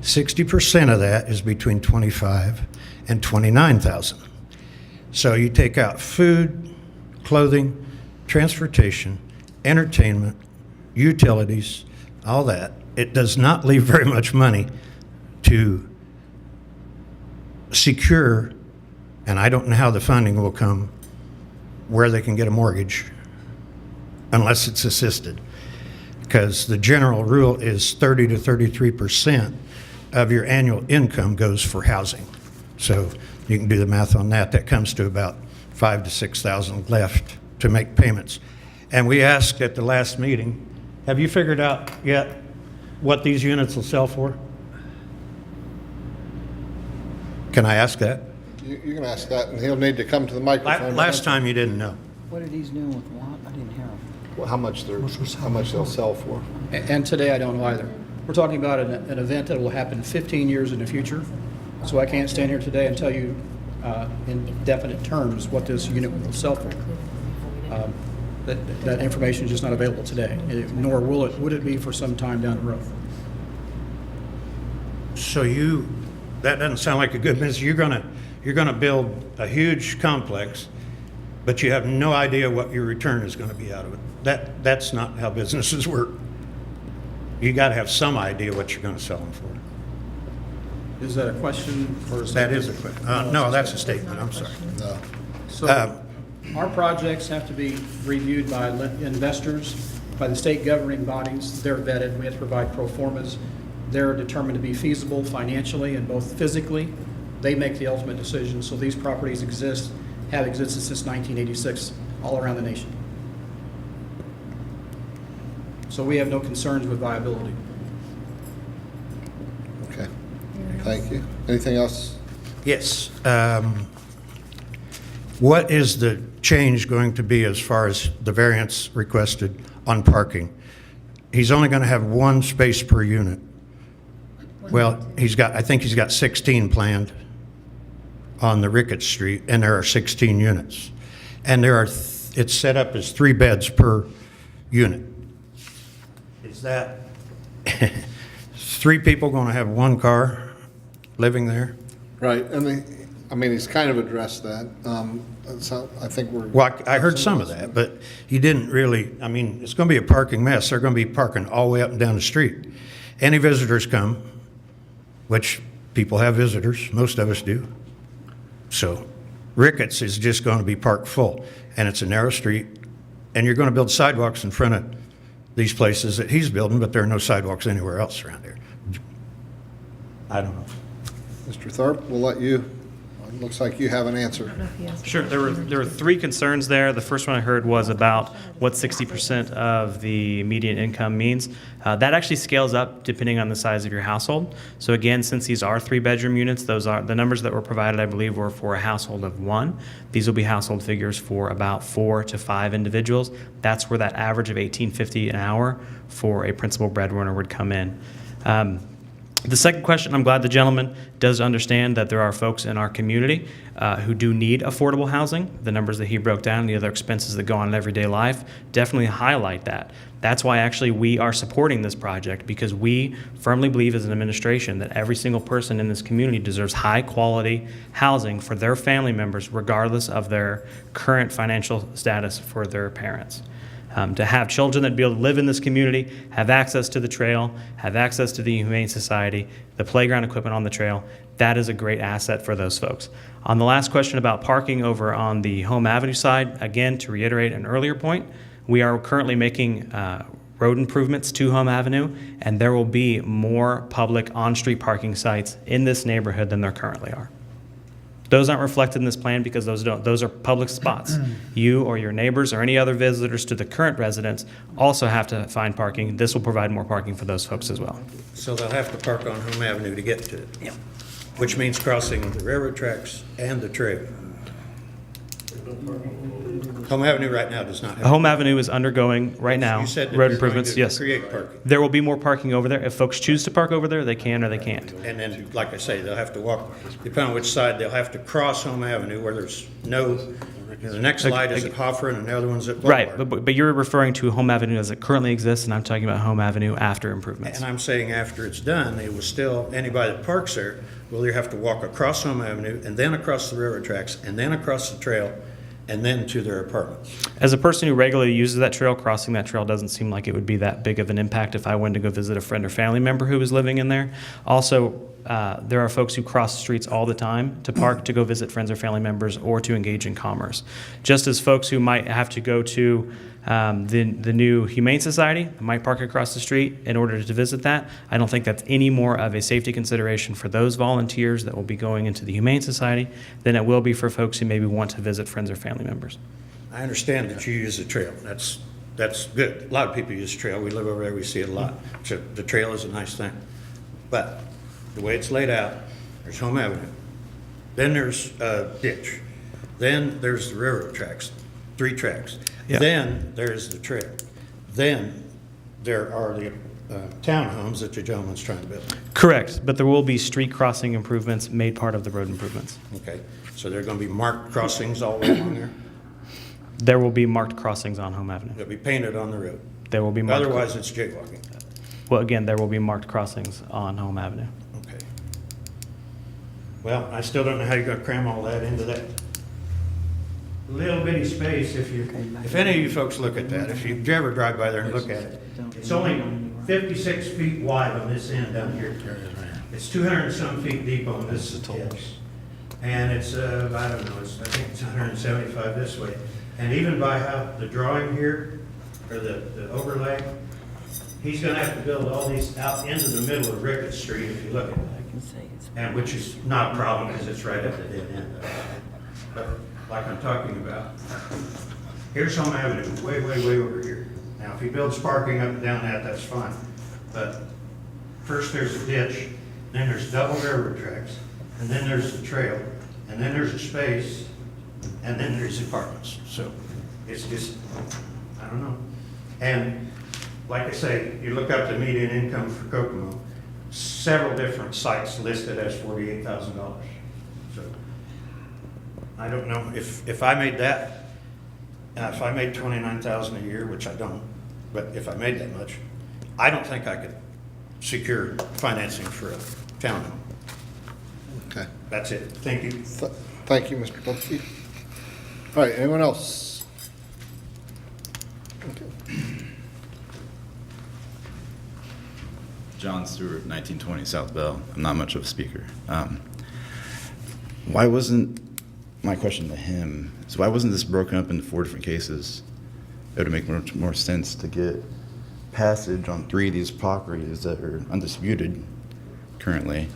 60% of that is between $25,000 and $29,000. So you take out food, clothing, transportation, entertainment, utilities, all that. It does not leave very much money to secure, and I don't know how the funding will come, where they can get a mortgage unless it's assisted. Because the general rule is 30 to 33% of your annual income goes for housing. So you can do the math on that. That comes to about $5,000 to $6,000 left to make payments. And we asked at the last meeting, have you figured out yet what these units will sell for? Can I ask that? You can ask that, and he'll need to come to the microphone. Last time you didn't know. What are these doing with lot? I didn't hear them. Well, how much they'll sell for. And today, I don't know either. We're talking about an event that will happen 15 years in the future, so I can't stand here today and tell you in definite terms what this unit will sell for. That information is just not available today, nor would it be for some time down the road. So that doesn't sound like a good business. You're gonna build a huge complex, but you have no idea what your return is gonna be out of it. That's not how businesses work. You gotta have some idea what you're gonna sell them for. Is that a question or is That is a question. No, that's a statement, I'm sorry. No. So our projects have to be reviewed by investors, by the state governing bodies. They're vetted. We have to provide pro formas. They're determined to be feasible financially and both physically. They make the ultimate decision. So these properties have existed since 1986 all around the nation. So we have no concerns with viability. Okay, thank you. Anything else? Yes. What is the change going to be as far as the variance requested on parking? He's only going to have one space per unit. Well, I think he's got 16 planned on the Ricketts Street, and there are 16 units. And it's set up as 3 beds per unit. Is that 3 people going to have 1 car living there? Right, I mean, he's kind of addressed that. So I think we're. Well, I heard some of that, but he didn't really, I mean, it's going to be a parking mess. They're going to be parking all the way up and down the street. Any visitors come, which people have visitors, most of us do. So Ricketts is just going to be parked full, and it's a narrow street, and you're going to build sidewalks in front of these places that he's building, but there are no sidewalks anywhere else around here. I don't know. Mr. Tharp, we'll let you, it looks like you have an answer. Sure. There were 3 concerns there. The first one I heard was about what 60% of the median income means. That actually scales up depending on the size of your household. So again, since these are 3-bedroom units, those are the numbers that were provided, I believe, were for a household of 1. These will be household figures for about 4 to 5 individuals. That's where that average of $18.50 an hour for a principal breadwinner would come in. The second question, I'm glad the gentleman does understand that there are folks in our community who do need affordable housing. The numbers that he broke down, the other expenses that go on in everyday life, definitely highlight that. That's why actually we are supporting this project, because we firmly believe as an administration that every single person in this community deserves high quality housing for their family members, regardless of their current financial status for their parents. To have children that be able to live in this community, have access to the trail, have access to the Humane Society, the playground equipment on the trail, that is a great asset for those folks. On the last question about parking over on the Home Avenue side, again, to reiterate an earlier point, we are currently making road improvements to Home Avenue, and there will be more public on-street parking sites in this neighborhood than there currently are. Those aren't reflected in this plan because those are public spots. You or your neighbors or any other visitors to the current residence also have to find parking. This will provide more parking for those folks as well. So they'll have to park on Home Avenue to get to it? Yeah. Which means crossing the railroad tracks and the trail. Home Avenue right now does not have. Home Avenue is undergoing right now You said that road you're going improvements. to Yes. create parking. There will be more parking over there. If folks choose to park over there, they can or they can't. And then, like I say, they'll have to walk, depending on which side, they'll have to cross Home Avenue where there's no, the next light is at Hoffer and the other one's at Boulevard. Right, but you're referring to Home Avenue as it currently exists, and I'm talking about Home Avenue after improvements. And I'm saying after it's done, they will still, anybody that parks there will either have to walk across Home Avenue and then across the railroad tracks and then across the trail and then to their apartments. As a person who regularly uses that trail, crossing that trail doesn't seem like it would be that big of an impact if I went to go visit a friend or family member who was living in there. Also, there are folks who cross streets all the time to park to go visit friends or family members or to engage in commerce. Just as folks who might have to go to the new Humane Society might park across the street in order to visit that, I don't think that's any more of a safety consideration for those volunteers that will be going into the Humane Society than it will be for folks who maybe want to visit friends or family members. I understand that you use the trail. That's good. A lot of people use the trail. We live over there, we see it a lot. So the trail is a nice thing. But the way it's laid out, there's Home Avenue. Then there's a ditch. Then there's the railroad tracks, 3 tracks. Yeah. Then there's the trail. Then there are the townhomes that the gentleman's trying to build. Correct, but there will be street crossing improvements made part of the road improvements. Okay, so there are going to be marked crossings all the way along there? There will be marked crossings on Home Avenue. They'll be painted on the road. There will be marked. Otherwise, it's jaywalking. Well, again, there will be marked crossings on Home Avenue. Okay. Well, I still don't know how you're gonna cram all that into that little bitty space. If any of you folks look at that, if you ever drive by there and look at it, it's only 56 feet wide on this end down here. It's 200 and some feet deep on this ditch. And it's, I don't know, I think it's 175 this way. And even by how the drawing here, or the overlay, he's gonna have to build all these out into the middle of Ricketts Street if you look at it. And which is not a problem because it's right at the dead end. But like I'm talking about, here's Home Avenue, way, way, way over here. Now, if he builds parking up and down that, that's fine. But first there's a ditch, then there's double railroad tracks, and then there's the trail, and then there's a space, and then there's apartments. So it's just, I don't know. And like I say, you look up the median income for Kokomo, several different sites listed as $48,000. So I don't know if I made that, if I made $29,000 a year, which I don't, but if I made that much, I don't think I could secure financing for a townhome. Okay. That's it. Thank you. Thank you, Mr. Lipsky. All right, anyone else? Okay. John Stewart, 1920 South Bell. I'm not much of a speaker. Why wasn't, my question to him, is why wasn't this broken up into 4 different cases? It would make much more sense to get passage on 3 of these properties that are undisputed currently,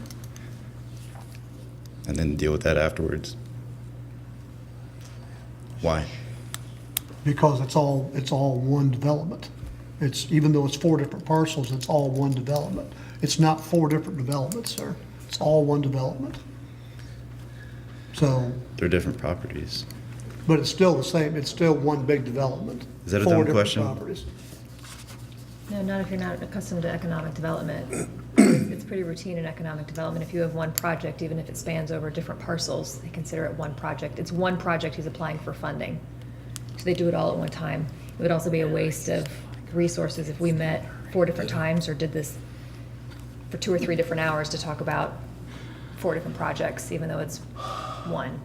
and then deal with that afterwards. Why? Because it's all one development. It's, even though it's 4 different parcels, it's all one development. It's not 4 different developments, sir. It's all one development. So, They're different properties. but it's still the same, it's still one big development. Is that a 4 dumb different question? properties. No, not if you're not accustomed to economic development. It's pretty routine in economic development. If you have one project, even if it spans over different parcels, they consider it one project. It's one project he's applying for funding. So they do it all at one time. It would also be a waste of resources if we met 4 different times or did this for 2 or 3 different hours to talk about 4 different projects, even though it's one.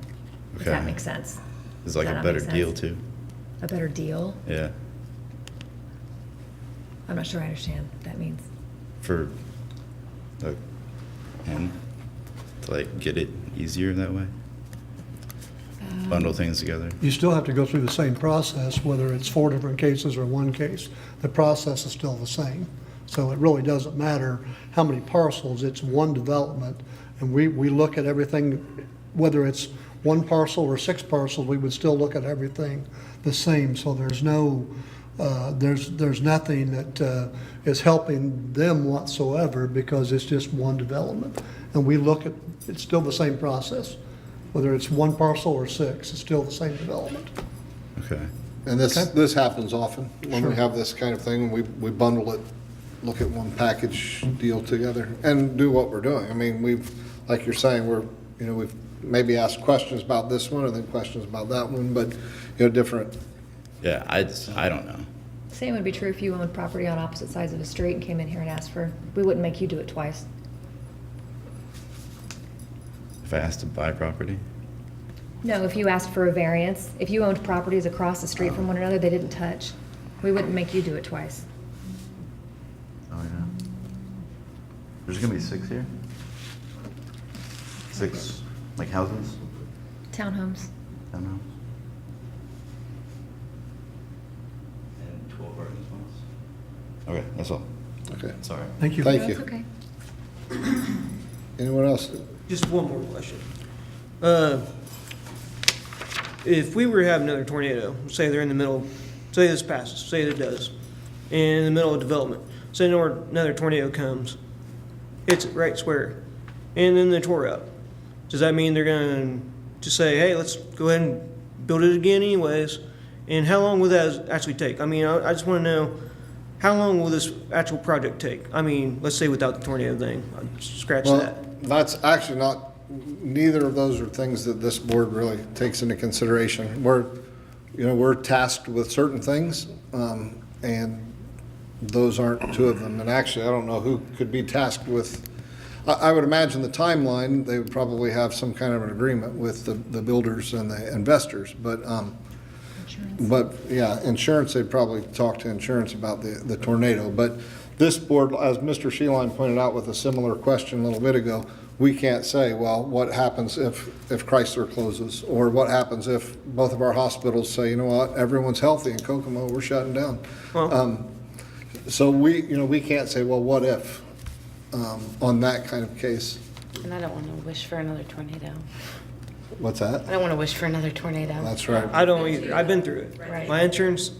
If that Okay. makes sense. It's like Does a that not better make deal sense? too. A better deal? Yeah. I'm not sure I understand what that means. For like him to like get it easier that way. Bundle things together. You still have to go through the same process, whether it's 4 different cases or 1 case. The process is still the same. So it really doesn't matter how many parcels, it's one development. And we look at everything, whether it's 1 parcel or 6 parcels, we would still look at everything the same. So there's no, there's nothing that is helping them whatsoever because it's just one development. And we look at, it's still the same process. Whether it's 1 parcel or 6, it's still the same development. Okay. And this happens often when Sure. we have this kind of thing, we bundle it, look at one package deal together and do what we're doing. I mean, we've, like you're saying, we've maybe asked questions about this one and then questions about that one, but, different. Yeah, I don't know. Same would be true if you owned property on opposite sides of a street and came in here and asked for, we wouldn't make you do it twice. If I asked to buy property, No, if you asked for a variance, if you owned properties across the street from one another they didn't touch, we wouldn't make you do it twice. oh yeah. There's gonna be 6 here? 6, like houses? Townhomes. I don't know. And 12 parking spots? Okay, that's all. Okay, Sorry. Thank you. Thank No, you. it's okay. Anyone else? Just one more question. If we were to have another tornado, say they're in the middle, say this passes, say it does, and in the middle of development, say another tornado comes, hits it right square, and then they tore up. Does that mean they're going to say, hey, let's go ahead and build it again anyways? And how long will that actually take? I mean, I just want to know, how long will this actual project take? I mean, let's say without the tornado thing, scratch Well, that. that's actually not, neither of those are things that this board really takes into consideration. We're tasked with certain things, and those aren't 2 of them. And actually, I don't know who could be tasked with I would imagine the timeline, they would probably have some kind of an agreement with the builders and the investors, but yeah, insurance, they'd probably talk to insurance about the tornado. But this board, as Mr. Sheeline pointed out with a similar question a little bit ago, we can't say, well, what happens if Chrysler closes? Or what happens if both of our hospitals say, you know what, everyone's healthy in Kokomo, we're shutting down. So we can't say, well, what if, on that kind of case. And I don't want to wish for another tornado. What's that? I don't want to wish for another tornado. That's right. I don't either. I've been through it. Right. My insurance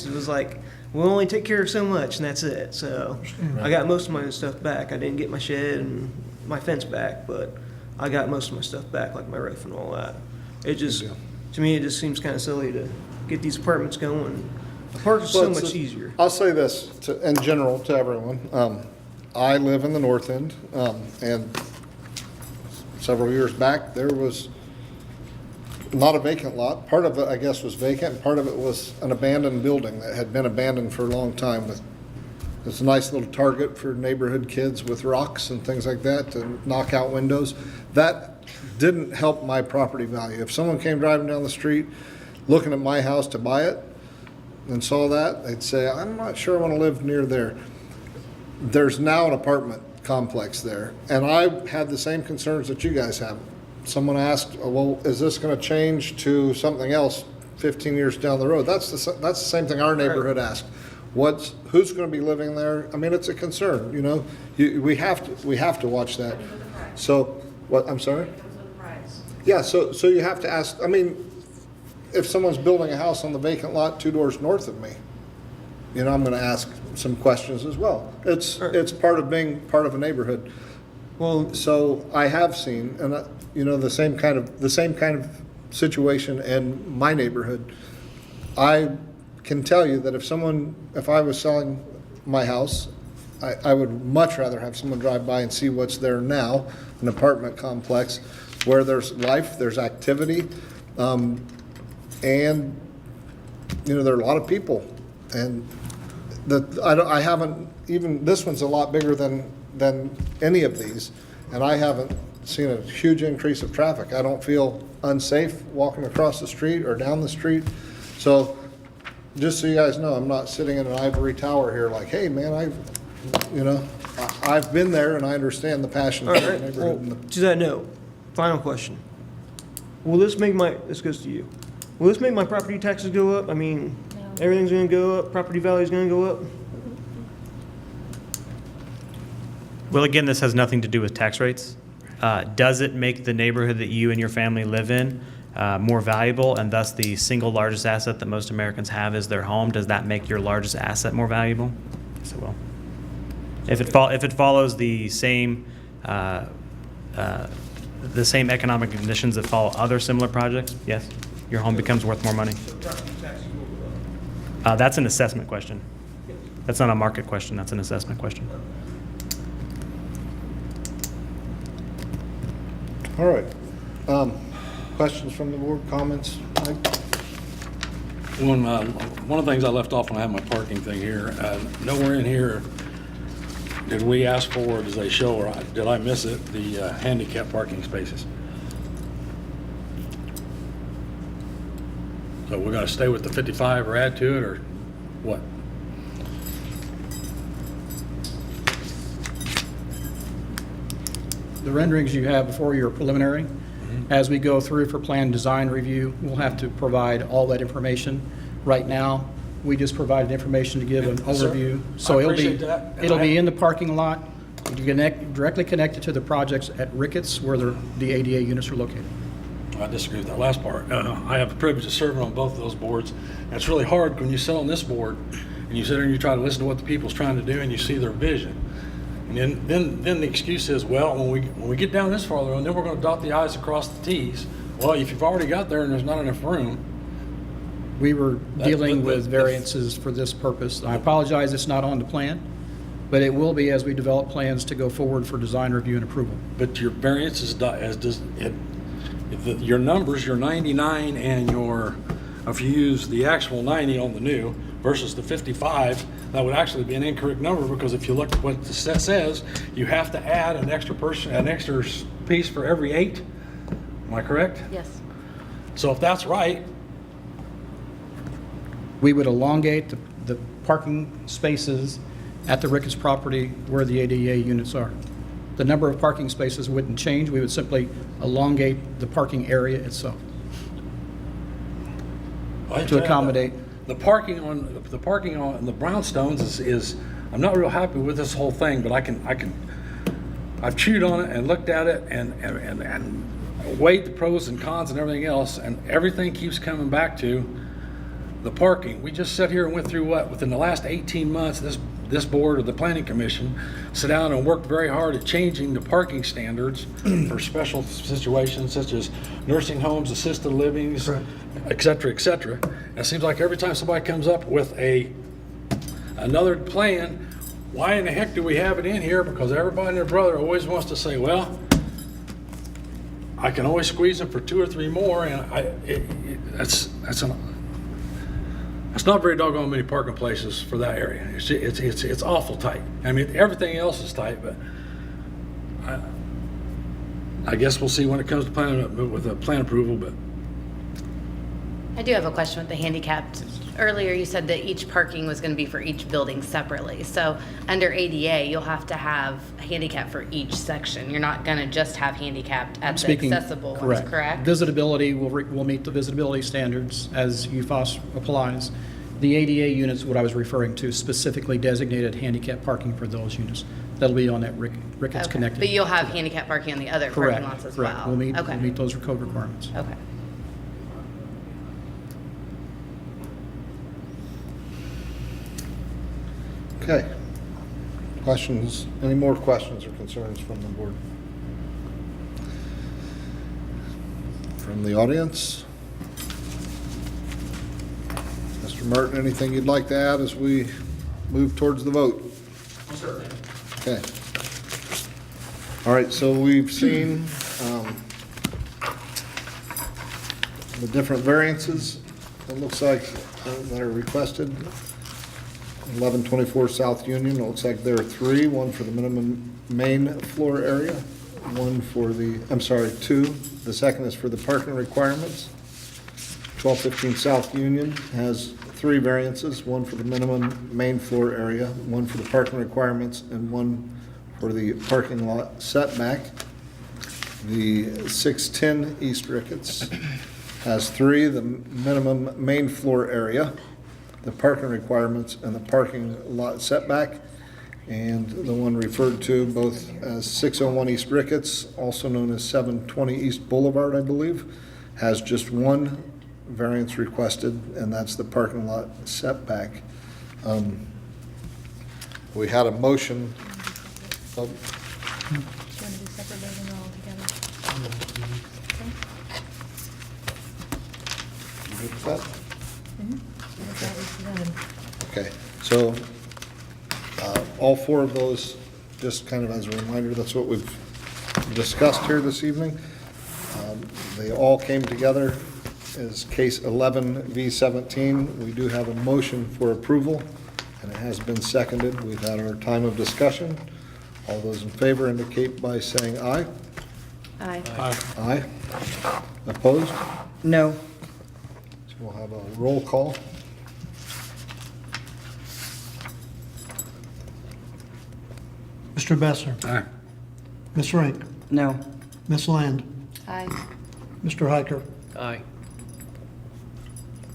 was like, we'll only take care of so much and that's it. So I got most of my stuff back. I didn't get my shed and my fence back, but I got most of my stuff back, like my roof and all that. It just, to me, it just seems kind of silly to get these apartments going. A park is so much easier. I'll say this in general to everyone. I live in the north end, and several years back, there was not a vacant lot. Part of it, I guess, was vacant, and part of it was an abandoned building that had been abandoned for a long time. It's a nice little target for neighborhood kids with rocks and things like that to knock out windows. That didn't help my property value. If someone came driving down the street looking at my house to buy it and saw that, they'd say, I'm not sure I want to live near there. There's now an apartment complex there, and I had the same concerns that you guys have. Someone asked, well, is this going to change to something else 15 years down the road? That's the same thing our neighborhood asked. Who's going to be living there? I mean, it's a concern, you know. We have to watch that. So, what? I'm sorry. Yeah. So you have to ask. I mean, if someone's building a house on the vacant lot 2 doors north of me, you know, I'm going to ask some questions as well. It's part of being part of a neighborhood. Well, so I have seen, and you know, the same kind of situation in my neighborhood. I can tell you that if I was selling my house, I would much rather have someone drive by and see what's there now, an apartment complex where there's life, there's activity, and you know, there are a lot of people, and I haven't even, this one's a lot bigger than any of these, and I haven't seen a huge increase of traffic. I don't feel unsafe walking across the street or down the street. So just so you guys know, I'm not sitting in an ivory tower here like, hey man, I've been there and I understand the passion for the neighborhood. Well, to that note, final question. This goes to you. Will this make my property taxes go up? I mean, everything's gonna go up, property value's gonna go up? Well, again, this has nothing to do with tax rates. Does it make the neighborhood that you and your family live in more valuable, and thus the single largest asset that most Americans have is their home? Does that make your largest asset more valuable? Yes, it will. If it follows the same economic conditions that follow other similar projects, yes, your home becomes worth more money. That's an assessment question. That's not a market question. That's an assessment question. All right. Questions from the board, comments? Mike? One of the things I left off when I had my parking thing here, nowhere in here did we ask for, does they show, or did I miss it, the handicap parking spaces? So we're gonna stay with the 55 or add to it, or what? The renderings you have before you are preliminary. As we go through for plan design review, we'll have to provide all that information. Right now, we just provided information to give an overview. So appreciate that. it'll be in the parking lot, directly connected to the projects at Ricketts where the ADA units are located. I disagree with that last part. I have the privilege of serving on both of those boards. And it's really hard when you sit on this board and you sit there and you try to listen to what the people's trying to do and you see their vision. And then the excuse is, well, when we get down this far, then we're going to dot the I's across the T's. Well, if you've already got there and there's not enough room. We were dealing with variances for this purpose. I apologize it's not on the plan, but it will be as we develop plans to go forward for design review and approval. But your variance is, your numbers, your 99 and if you use the actual 90 on the new, versus the 55, that would actually be an incorrect number, because if you look at what the set says, you have to add an extra piece for every 8. Am I correct? Yes. So if that's right, We would elongate the parking spaces at the Ricketts property where the ADA units are. The number of parking spaces wouldn't change. We would simply elongate the parking area itself to accommodate. the parking on the brownstones is I'm not real happy with this whole thing, but I've chewed on it and looked at it and weighed the pros and cons and everything else, and everything keeps coming back to the parking. We just sat here and went through within the last 18 months, this board or the planning commission sat down and worked very hard at changing the parking standards for special situations such as nursing homes, assisted livings, et cetera, et cetera. And it seems like every time somebody comes up with another plan, why in the heck do we have it in here? Because everybody and their brother always wants to say, well, I can always squeeze them for 2 or 3 more, and it's not very doggone many parking places for that area. It's awful tight. I mean, everything else is tight, but I guess we'll see when it comes to with a plan approval. But I do have a question with the handicapped. Earlier, you said that each parking was going to be for each building separately. So under ADA, you'll have to have a handicap for each section. You're not going to just have handicapped at the accessible ones, correct? Visitability will meet the visibility standards as UFOS applies. The ADA units, what I was referring to, specifically designated handicap parking for those units. That'll be on that Ricketts Okay. connected. But you'll have handicap parking on the other Correct, parking lots as correct. well? We'll meet Okay. those code requirements. Okay. Okay. Questions, any more questions or concerns from the board? From the audience? Mr. Merton, anything you'd like to add as we move towards the vote? Certainly. Okay. All right, so we've seen the different variances, it looks like, that are requested. 1124 South Union, it looks like there are 3, one for the minimum main floor area, one for the, I'm sorry, 2. The second is for the parking requirements. 1215 South Union has 3 variances, one for the minimum main floor area, one for the parking requirements, and one for the parking lot setback. The 610 East Ricketts has 3, the minimum main floor area, the parking requirements, and the parking lot setback. And the one referred to both as 601 East Ricketts, also known as 720 East Boulevard, I believe, has just 1 variance requested, and that's the parking lot setback. We had a motion. Do you want to do separate voting or all together? You good with that? What's that we presented? Okay, so all 4 of those, just kind of as a reminder, that's what we've discussed here this evening. They all came together as case 11-V17. We do have a motion for approval, and it has been seconded. We've had our time of discussion. All those in favor indicate by saying aye. Aye. Aye. Opposed? No. So we'll have a roll call. Mr. Besser. Aye. Ms. Rink. No. Ms. Land. Aye. Mr. Hiker. Aye.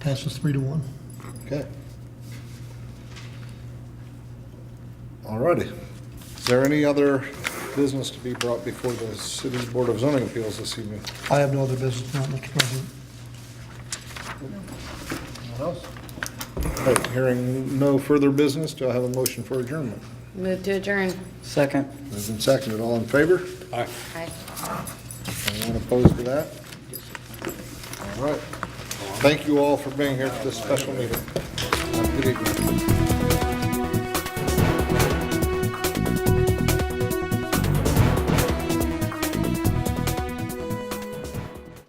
Passes 3-1. Okay. All righty. Is there any other business to be brought before the City's Board of Zoning Appeals this evening? I have no other business now, Mr. President. Anyone else? All right, hearing no further business, do I have a motion for adjournment? Move to adjourn. Second. Moved and seconded. All in favor? Aye. Aye. Anyone opposed to that? All right. Thank you all for being here for this special meeting. Have a good evening.